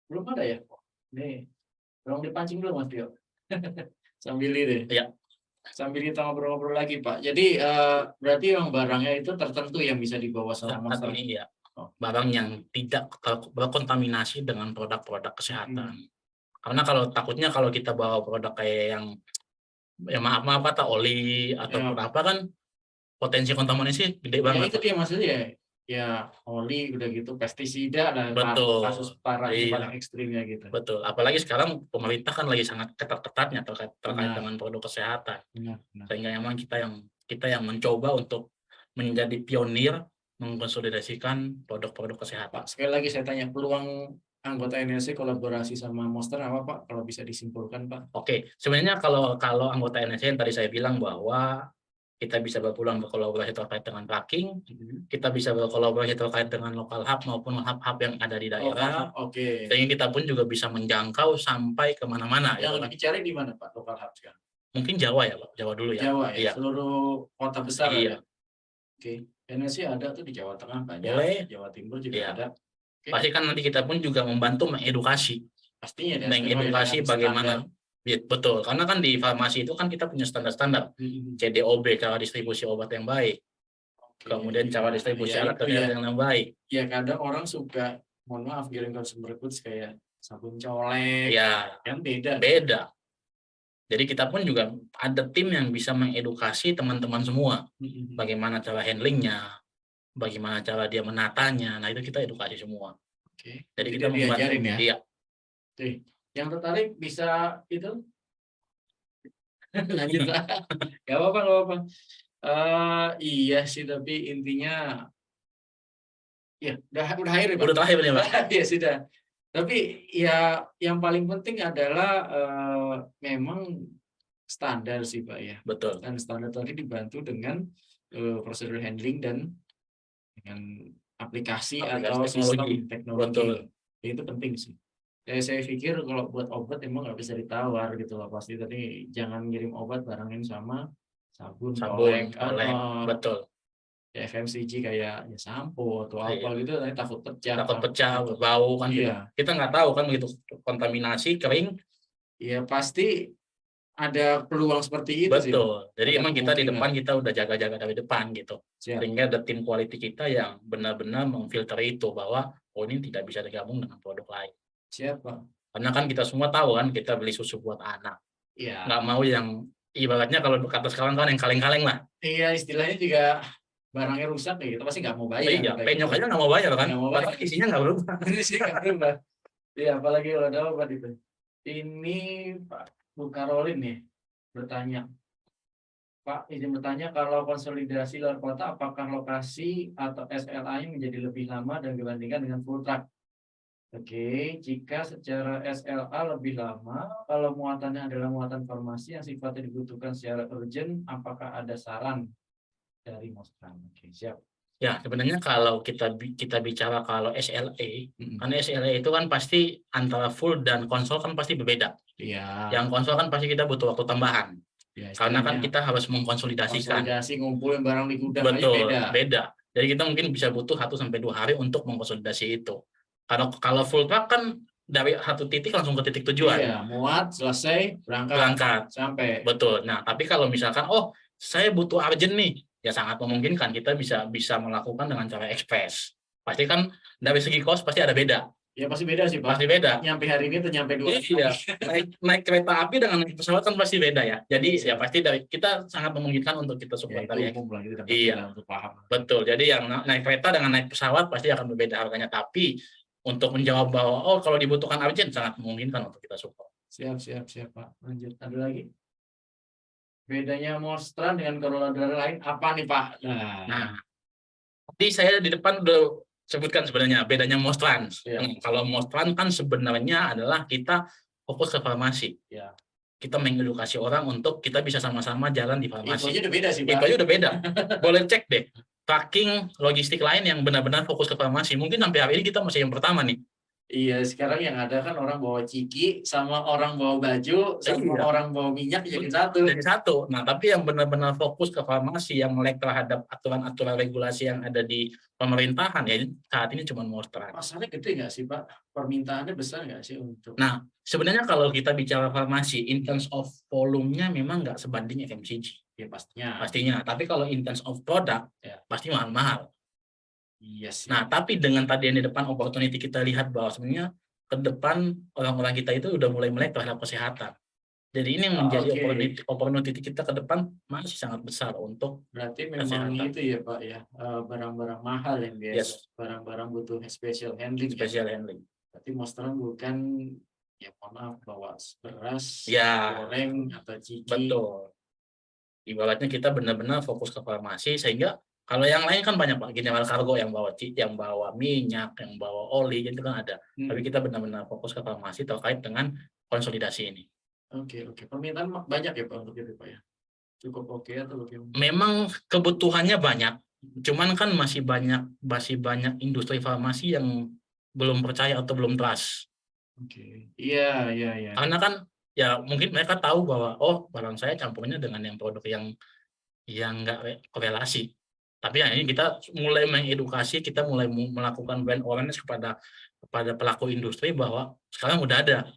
Belum ada ya? Nih, belum dipancing belum Mas Tio? Sambil ini. Ya. Sambil kita ngobrol-ngobrol lagi Pak. Jadi berarti yang barangnya itu tertentu yang bisa dibawa sama Mostran. Iya. Barang yang tidak berkontaminasi dengan produk-produk kesehatan. Karena takutnya kalau kita bawa produk kayak yang ya maaf kata oli atau apa kan potensi kontaminasi gede banget. Itu dia maksudnya ya oli udah gitu pestisida lah. Betul. Kasus parahnya paling ekstrimnya gitu. Betul. Apalagi sekarang pemerintah kan lagi sangat ketat-ketatnya terkait dengan produk kesehatan. Sehingga memang kita yang mencoba untuk menjadi pionir mengkonsolidasikan produk-produk kesehatan. Pak, sekali lagi saya tanya, peluang anggota NLC kolaborasi sama Mostran apa Pak? Kalau bisa disimpulkan Pak? Oke, sebenarnya kalau anggota NLC yang tadi saya bilang bahwa kita bisa berkolaborasi terkait dengan tracking, kita bisa berkolaborasi terkait dengan lokal hub maupun hub yang ada di daerah. Sehingga kita pun juga bisa menjangkau sampai kemana-mana. Yang lebih dicari di mana Pak lokal hub sekarang? Mungkin Jawa ya Pak, Jawa dulu ya. Jawa ya, seluruh kota besar ya. Oke. NLC ada tuh di Jawa Tengah banyak, Jawa Timur juga ada. Pasti kan nanti kita pun juga membantu mengedukasi. Pastinya. Mengedukasi bagaimana. Betul, karena kan di farmasi itu kan kita punya standar-standar. CDOB, cara distribusi obat yang baik. Kemudian cara distribusi alat yang baik. Ya kadang orang suka, mohon maaf, giring consumer goods kayak sabun colek. Ya, kan beda. Jadi kita pun juga ada tim yang bisa mengedukasi teman-teman semua. Bagaimana cara handlingnya, bagaimana cara dia menatanya. Nah itu kita edukasi semua. Jadi kita diajarin ya. Iya. Yang tertarik bisa itu lanjut lah. Gak apa-apa. Iya sih, tapi intinya ya udah akhir ya Pak. Udah terakhir ya Pak. Ya sudah. Tapi ya yang paling penting adalah memang standar sih Pak ya. Betul. Dan standar tadi dibantu dengan prosedur handling dan dengan aplikasi atau sistem teknologi. Betul. Itu penting sih. Saya pikir kalau buat obat emang nggak bisa ditawar gitu loh pasti. Tapi jangan ngirim obat barengin sama sabun kolek. Betul. Ya FMCG kayak ya sampo atau apa gitu, nanti takut pecah, bau kan. Iya. Kita nggak tahu kan begitu kontaminasi kering. Iya pasti ada peluang seperti itu. Betul. Jadi emang kita di depan kita udah jaga-jaga dari depan gitu. Sehingga ada tim quality kita yang benar-benar memfilter itu bahwa ini tidak bisa digabung dengan produk lain. Siapa? Karena kan kita semua tahu kan kita beli susu buat anak. Iya. Nggak mau yang ibaratnya kalau kata sekarang kan yang kaleng-kaleng lah. Iya, istilahnya juga barangnya rusak ya kita pasti nggak mau bayar. Iya, penyok aja nggak mau bayar kan, Nggak mau bayar. padahal isinya nggak berubah. Iya, apalagi kalau ada obat itu. Ini Pak Bu Karolin nih bertanya, Pak, izin bertanya kalau konsolidasi luar kota, apakah lokasi atau SLA-nya menjadi lebih lama dan dibandingkan dengan full truck? Oke, jika secara SLA lebih lama, kalau muatannya adalah muatan farmasi yang sifatnya dibutuhkan secara urgent, apakah ada saran dari Mostran? Oke, siap. Ya, sebenarnya kalau kita bicara kalau SLA, kan SLA itu kan pasti antara full dan konsol kan pasti berbeda. Iya. Yang konsol kan pasti kita butuh waktu tambahan. Ya, Karena kan istilahnya kita harus mengkonsolidasikan. konsolidasi ngumpulin barang di gudang aja Betul, beda. beda. Jadi kita mungkin bisa butuh 1-2 hari untuk mengkonsolidasi itu. Kalau full truck kan dari satu titik langsung ke titik tujuan. Iya, muat, selesai, berangkat. Sampai. Betul. Nah, tapi kalau misalkan, oh saya butuh urgent nih, ya sangat memungkinkan kita bisa melakukan dengan cara ekspres. Pasti kan dari segi cost pasti ada beda. Ya pasti beda sih, Pak. Pasti beda. Nyampe hari ini tuh nyampe 2 hari. Iya. naik kereta api dengan naik pesawat kan pasti beda ya. Jadi Iya. ya pasti dari kita sangat memungkinkan untuk kita support dari umum lah, kita Iya. untuk paham. Betul. Jadi yang naik kereta dengan naik pesawat pasti akan berbeda harganya. Tapi untuk menjawab bahwa oh kalau dibutuhkan urgent sangat memungkinkan untuk kita support. Siap Pak. Lanjut. Ada lagi? Bedanya Mostran dengan Corolla lain apa nih, Pak? Nah, tadi saya di depan udah sebutkan sebenarnya bedanya Mostran. Iya. Kalau Mostran kan sebenarnya adalah kita fokus ke farmasi. Ya. Kita mengedukasi orang untuk kita bisa sama-sama jalan di farmasi. Itu aja udah beda sih, Pak. Itu aja udah beda. Boleh cek deh. Tracking logistik lain yang benar-benar fokus ke farmasi. Mungkin sampai hari ini kita masih yang pertama nih. Iya, sekarang yang ada kan orang bawa ciki, sama orang bawa baju, sama orang bawa minyak jadi satu. Jadi satu. Nah, tapi yang benar-benar fokus ke farmasi, yang melek terhadap aturan-aturan regulasi yang ada di pemerintahan, ya saat ini cuma Mostran. Pasarnya gede nggak sih, Pak? Permintaannya besar nggak sih untuk? Nah, sebenarnya kalau kita bicara farmasi, in terms of volume-nya memang nggak sebanding FMCG. Ya pastinya. Pastinya. Tapi kalau in terms of product, ya pasti mahal-mahal. Iya sih. Nah, tapi dengan tadi yang di depan opportunity kita lihat bahwa sebenarnya ke depan orang-orang kita itu udah mulai melek terhadap kesehatan. Jadi ini yang menjadi opportunity kita ke depan masih sangat besar untuk berarti memang kesehatan. Itu ya Pak ya, barang-barang mahal yang biasa, barang-barang butuh special handling. Berarti Mostran bukan ya mohon maaf bawa beras, goreng atau ciki. Betul. Ibaratnya kita benar-benar fokus ke farmasi sehingga kalau yang lain kan banyak Pak, General Cargo yang bawa minyak, yang bawa oli, itu kan ada. Tapi kita benar-benar fokus ke farmasi terkait dengan konsolidasi ini. Oke. Permintaan banyak ya Pak untuk itu Pak ya? Cukup oke atau bagaimana? Memang kebutuhannya banyak, cuman kan masih banyak industri farmasi yang belum percaya atau belum trust. Oke. Iya. Karena kan ya mungkin mereka tahu bahwa oh barang saya campurnya dengan yang produk yang nggak korelasi. Tapi ya ini kita mulai mengedukasi, kita mulai melakukan brand awareness kepada pelaku industri bahwa sekarang udah ada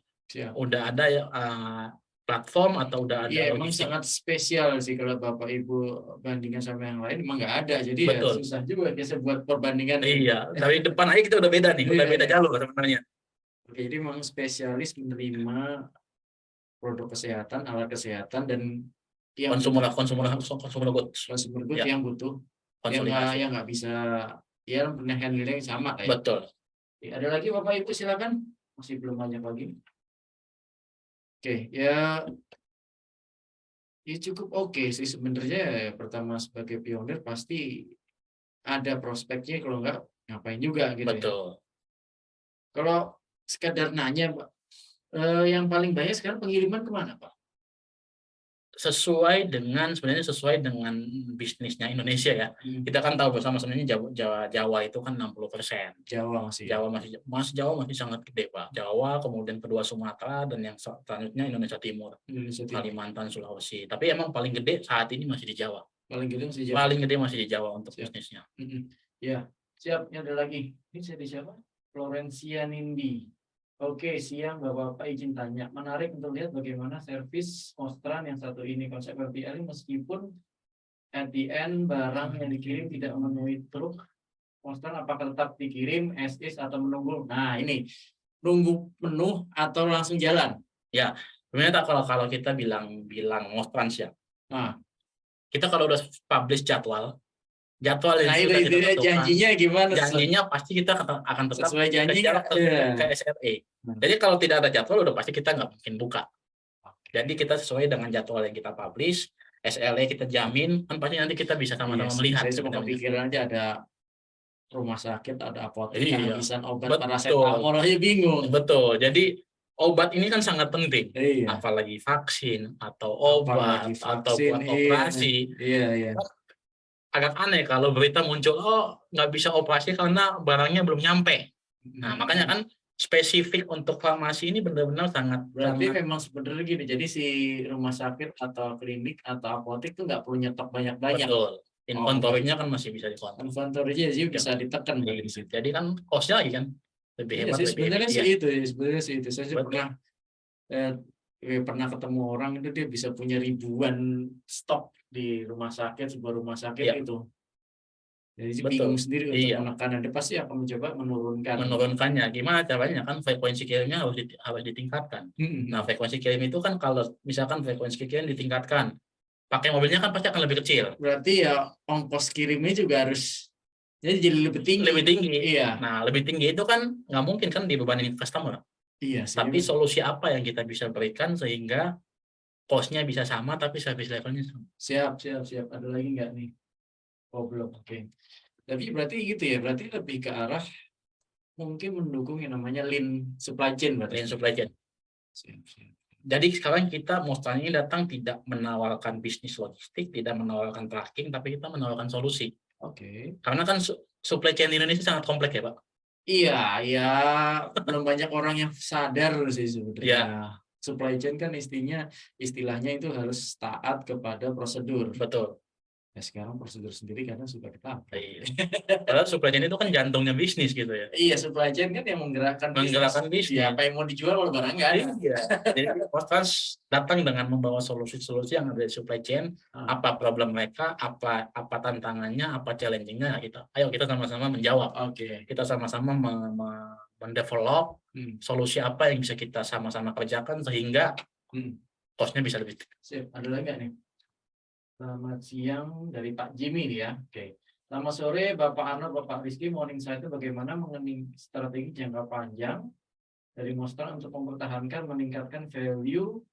platform atau udah ada. Iya, memang sangat spesial sih kalau Bapak Ibu bandingkan sama yang lain, memang nggak ada. Jadi ya susah juga biasa buat perbandingan. Iya, dari depan aja kita udah beda nih, udah beda jalur sebenarnya. Oke, jadi memang spesialis menerima produk kesehatan, alat kesehatan, dan consumer goods yang butuh yang nggak bisa ya handlingnya sama kayak. Betul. Ada lagi Bapak Ibu silakan, masih belum banyak lagi. Oke, ya cukup oke sih sebenarnya. Pertama sebagai pionir pasti ada prospeknya, kalau nggak ngapain juga gitu. Betul. Ya. Kalau sekedar nanya Pak, yang paling banyak sekarang pengiriman kemana Pak? Sebenarnya sesuai dengan bisnisnya Indonesia ya. Kita kan tahu bersama sebenarnya Jawa itu kan 60%. Jawa masih sangat gede Pak. Jawa, kemudian kedua Sumatera, dan yang selanjutnya Indonesia Timur. Kalimantan, Sulawesi. Tapi emang paling gede saat ini masih di Jawa. Paling gede masih di Jawa untuk bisnisnya. Ya, siap. Ada lagi. Ini saya di siapa? Florencia Nindi. Oke, siang Bapak-Bapak, izin tanya. Menarik untuk lihat bagaimana servis Mostran yang satu ini konsep RTL, meskipun at the end barang yang dikirim tidak memenuhi truk. Mostran apakah tetap dikirim as is atau menunggu? Nah, ini nunggu penuh atau langsung jalan? Ya, sebenarnya kalau kita bilang Mostran ya. Nah, kita kalau udah publish jadwal, jadwal yang Nah itu sudah kita dia tentukan. janjinya gimana? Janjinya pasti kita akan tetap Sesuai janji kejar nggak? Iya. ke SRE. Jadi kalau tidak ada jadwal udah pasti kita nggak mungkin buka. Jadi kita sesuai dengan jadwal yang kita publish, SLA kita jamin, kan pasti nanti kita bisa sama-sama melihat Saya cuma sebenarnya. kepikiran aja ada rumah sakit, ada apotek, Iya, kehabisan obat betul. paracetamol aja bingung. Betul. Jadi obat ini kan sangat penting, Iya. apalagi vaksin atau Apalagi obat atau vaksin, buat iya. operasi. Iya. Agak aneh kalau berita muncul, oh nggak bisa operasi karena barangnya belum nyampe. Nah, makanya kan spesifik untuk farmasi ini benar-benar sangat. Berarti memang sebenarnya gini, jadi si rumah sakit atau klinik atau apotek tuh nggak perlu nyetok banyak-banyak. Betul. Inventorinya kan masih bisa dikontrol. Inventorinya sih bisa ditekan Iya. di situ. Jadi kan cost-nya lagi kan lebih Iya hemat, sih, lebih sebenarnya sih efisien. itu, sebenarnya sih itu. Saya sih Betul. pernah ketemu orang itu dia bisa punya ribuan stok di rumah sakit, sebuah rumah sakit Iya. itu. Jadi sih Betul. bingung sendiri untuk Iya. menekan, dan dia pasti akan mencoba menurunkan. Menurunkannya gimana caranya, kan frekuensi kirimnya harus ditingkatkan. Nah, frekuensi kirim itu kan kalau misalkan frekuensi kirim ditingkatkan, pakai mobilnya kan pasti akan lebih kecil. Berarti ya ongkos kirimnya juga harus jadi lebih tinggi. Lebih tinggi. Iya. Nah, lebih tinggi itu kan nggak mungkin kan dibebanin ke customer. Iya sih. Tapi solusi apa yang kita bisa berikan sehingga cost-nya bisa sama tapi service levelnya sama. Siap. Ada lagi nggak nih? Oh belum, oke. Tapi berarti gitu ya, berarti lebih ke arah mungkin mendukung yang namanya lean supply chain berarti. Lean supply chain. Siap. Jadi sekarang kita Mostan ini datang tidak menawarkan bisnis logistik, tidak menawarkan tracking, tapi kita menawarkan solusi. Oke. Karena kan supply chain di Indonesia sangat kompleks ya, Pak. Iya, ya belum banyak orang yang sadar sih sebenarnya. Iya. Supply chain kan istilahnya itu harus taat kepada prosedur. Betul. Ya sekarang prosedur sendiri kadang suka ketabrak. Iya. Padahal supply chain itu kan jantungnya bisnis gitu ya. Iya, supply chain kan yang menggerakkan bisnis. Ya, apa yang mau dijual kalau barang nggak ada. Iya. Jadi Postras datang dengan membawa solusi-solusi yang ada di supply chain, apa problem mereka, apa tantangannya, apa challenging-nya, ayo kita sama-sama menjawab. Oke. Kita sama-sama mendevelop solusi apa yang bisa kita sama-sama kerjakan sehingga cost-nya bisa lebih. Sip. Ada lagi nggak nih? Selamat siang dari Pak Jimmy nih ya. Oke. Selamat sore Bapak Arnold, Bapak Rizky. Mohon insight bagaimana mengenai strategi jangka panjang dari Mostran untuk mempertahankan, meningkatkan value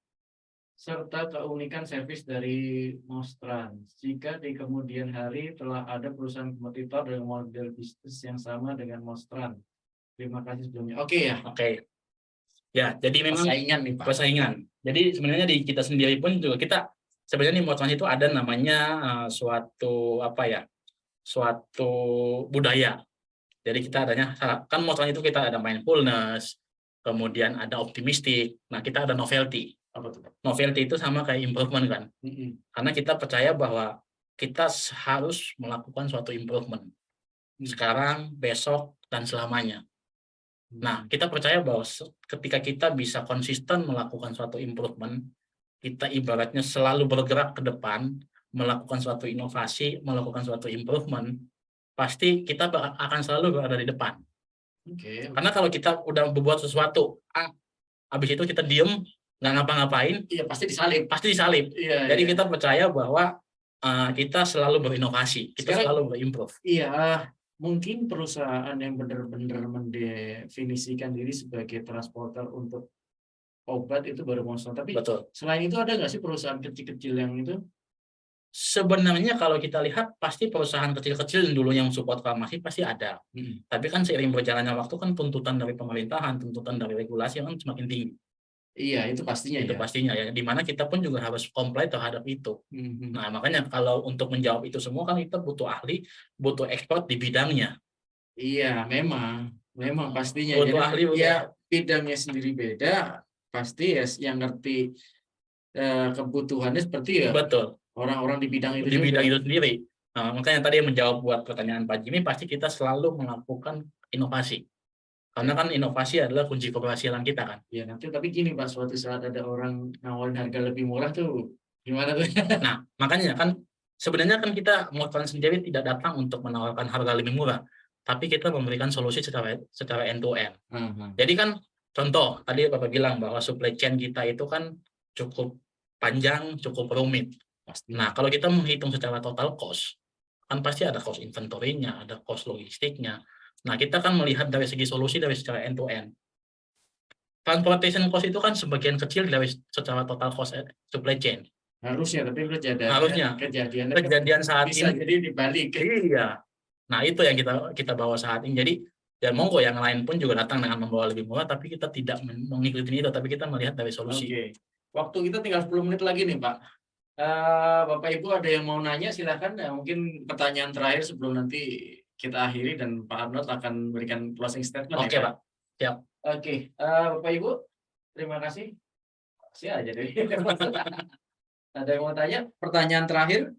serta keunikan servis dari Mostran. Jika di kemudian hari telah ada perusahaan kompetitor dengan model bisnis yang sama dengan Mostran. Terima kasih sebelumnya. Oke ya. Oke. Ya, jadi memang persaingan nih Pak. Persaingan. Jadi sebenarnya di kita sendiri pun juga kita sebenarnya di Mostran itu ada namanya suatu budaya. Jadi kita adanya kan Mostran itu kita ada mindfulness, kemudian ada optimistik. Nah, kita ada novelty. Apa tuh? Novelty itu sama kayak improvement kan. Karena kita percaya bahwa kita harus melakukan suatu improvement. Sekarang, besok, dan selamanya. Nah, kita percaya bahwa ketika kita bisa konsisten melakukan suatu improvement, kita ibaratnya selalu bergerak ke depan, melakukan suatu inovasi, melakukan suatu improvement, pasti kita akan selalu berada di depan. Okay. Karena kalau kita udah berbuat sesuatu, habis itu kita diem, nggak ngapa-ngapain, iya pasti disalib. Iya, Jadi iya. kita percaya bahwa kita selalu berinovasi, kita selalu berimprove. Iya, mungkin perusahaan yang benar-benar mendefinisikan diri sebagai transporter untuk obat itu baru Mostran. Tapi betul. Selain itu ada nggak sih perusahaan kecil-kecil yang itu? Sebenarnya kalau kita lihat pasti perusahaan kecil-kecil dulu yang support farmasi pasti ada. Tapi kan seiring berjalannya waktu kan tuntutan dari pemerintahan, tuntutan dari regulasi kan semakin tinggi. Iya, itu pastinya itu ya. Pastinya ya. Dimana kita pun juga harus comply terhadap itu. Nah, makanya kalau untuk menjawab itu semua kan kita butuh ahli, butuh expert di bidangnya. Iya, memang pastinya. Butuh ahli, ya bidangnya sendiri beda, pasti ya yang ngerti kebutuhannya seperti ya. Betul. Orang-orang di bidang itu bidang itu sendiri. Nah, makanya tadi yang menjawab buat pertanyaan Pak Jimmy, pasti kita selalu melakukan inovasi. Karena kan inovasi adalah kunci keberhasilan kita kan. Ya nanti tapi gini Pak, suatu saat ada orang nawarin harga lebih murah tuh gimana tuh? Nah, makanya kan sebenarnya kan kita Mostran sendiri tidak datang untuk menawarkan harga lebih murah, tapi kita memberikan solusi secara end to end. Jadi kan contoh tadi Bapak bilang bahwa supply chain kita itu kan cukup panjang, cukup rumit. Nah, kalau kita menghitung secara total cost, kan pasti ada cost inventory-nya, ada cost logistiknya. Nah, kita kan melihat dari segi solusi dari secara end to end. Transportation cost itu kan sebagian kecil dari secara total cost supply chain. Harusnya, tapi Harusnya. Kejadian saat bisa ini jadi dibalik. iya. Nah, itu yang kita bawa saat ini. Jadi ya monggo yang lain pun juga datang dengan membawa lebih murah, tapi kita tidak mengikuti itu, tapi kita melihat dari solusi. Oke. Waktu kita tinggal 10 menit lagi nih, Pak. Bapak Ibu ada yang mau nanya, silakan. Ya, mungkin pertanyaan terakhir sebelum nanti kita akhiri dan Pak Arnold akan memberikan closing statement. Oke, Pak. Siap. Oke, Bapak Ibu, terima kasih. Kasih aja deh. Ada yang mau tanya? Pertanyaan terakhir?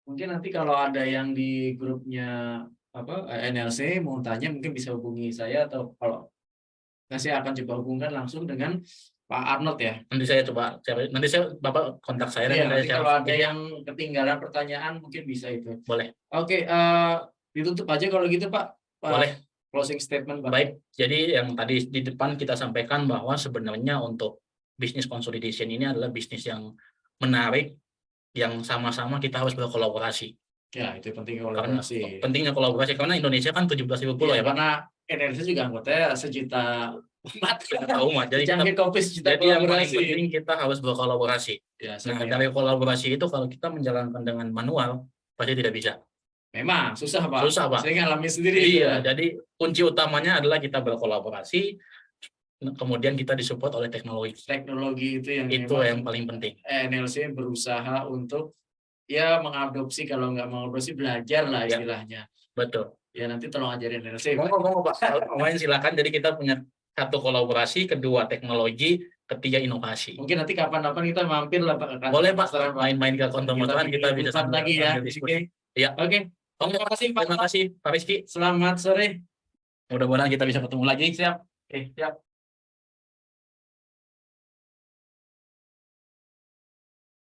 Mungkin nanti kalau ada yang di grupnya NLC mau tanya, mungkin bisa hubungi saya, atau kalau saya akan coba hubungkan langsung dengan Pak Arnold ya. Nanti saya coba, nanti Bapak kontak saya. Iya, nanti kalau ada yang ketinggalan pertanyaan mungkin bisa itu. Boleh. Oke, ditutup aja kalau gitu Pak. Boleh. Closing statement Pak. Baik, jadi yang tadi di depan kita sampaikan bahwa sebenarnya untuk bisnis consolidation ini adalah bisnis yang menarik, yang sama-sama kita harus berkolaborasi. Ya, itu pentingnya kolaborasi. Pentingnya kolaborasi, karena Indonesia kan 17.000 pulau ya Pak. Karena Indonesia juga anggotanya sejuta umat. Jadi Canggih Kopi sejuta yang paling kolaborasi. penting kita harus berkolaborasi. Ya, nah, dari kolaborasi itu kalau kita menjalankan dengan manual, pasti tidak bisa. Memang susah Pak. Susah Pak. Saya ngalami sendiri. Iya, jadi kunci utamanya adalah kita berkolaborasi, kemudian kita disupport oleh teknologi. Teknologi itu yang paling penting. NLC berusaha untuk ya mengadopsi, kalau nggak mengadopsi belajar lah istilahnya. Betul. Ya nanti tolong ajarin NLC. Ngomong Pak. Main silakan. Jadi kita punya satu kolaborasi, kedua teknologi, ketiga inovasi. Mungkin nanti kapan-kapan kita mampir lah Pak. Boleh Pak. Main-main ke kantor motoran kita bisa lagi ya. Iya. Oke. Terima kasih Pak. Terima kasih Pak Rizky. Selamat sore. Mudah-mudahan kita bisa ketemu lagi. Siap. Oke, siap.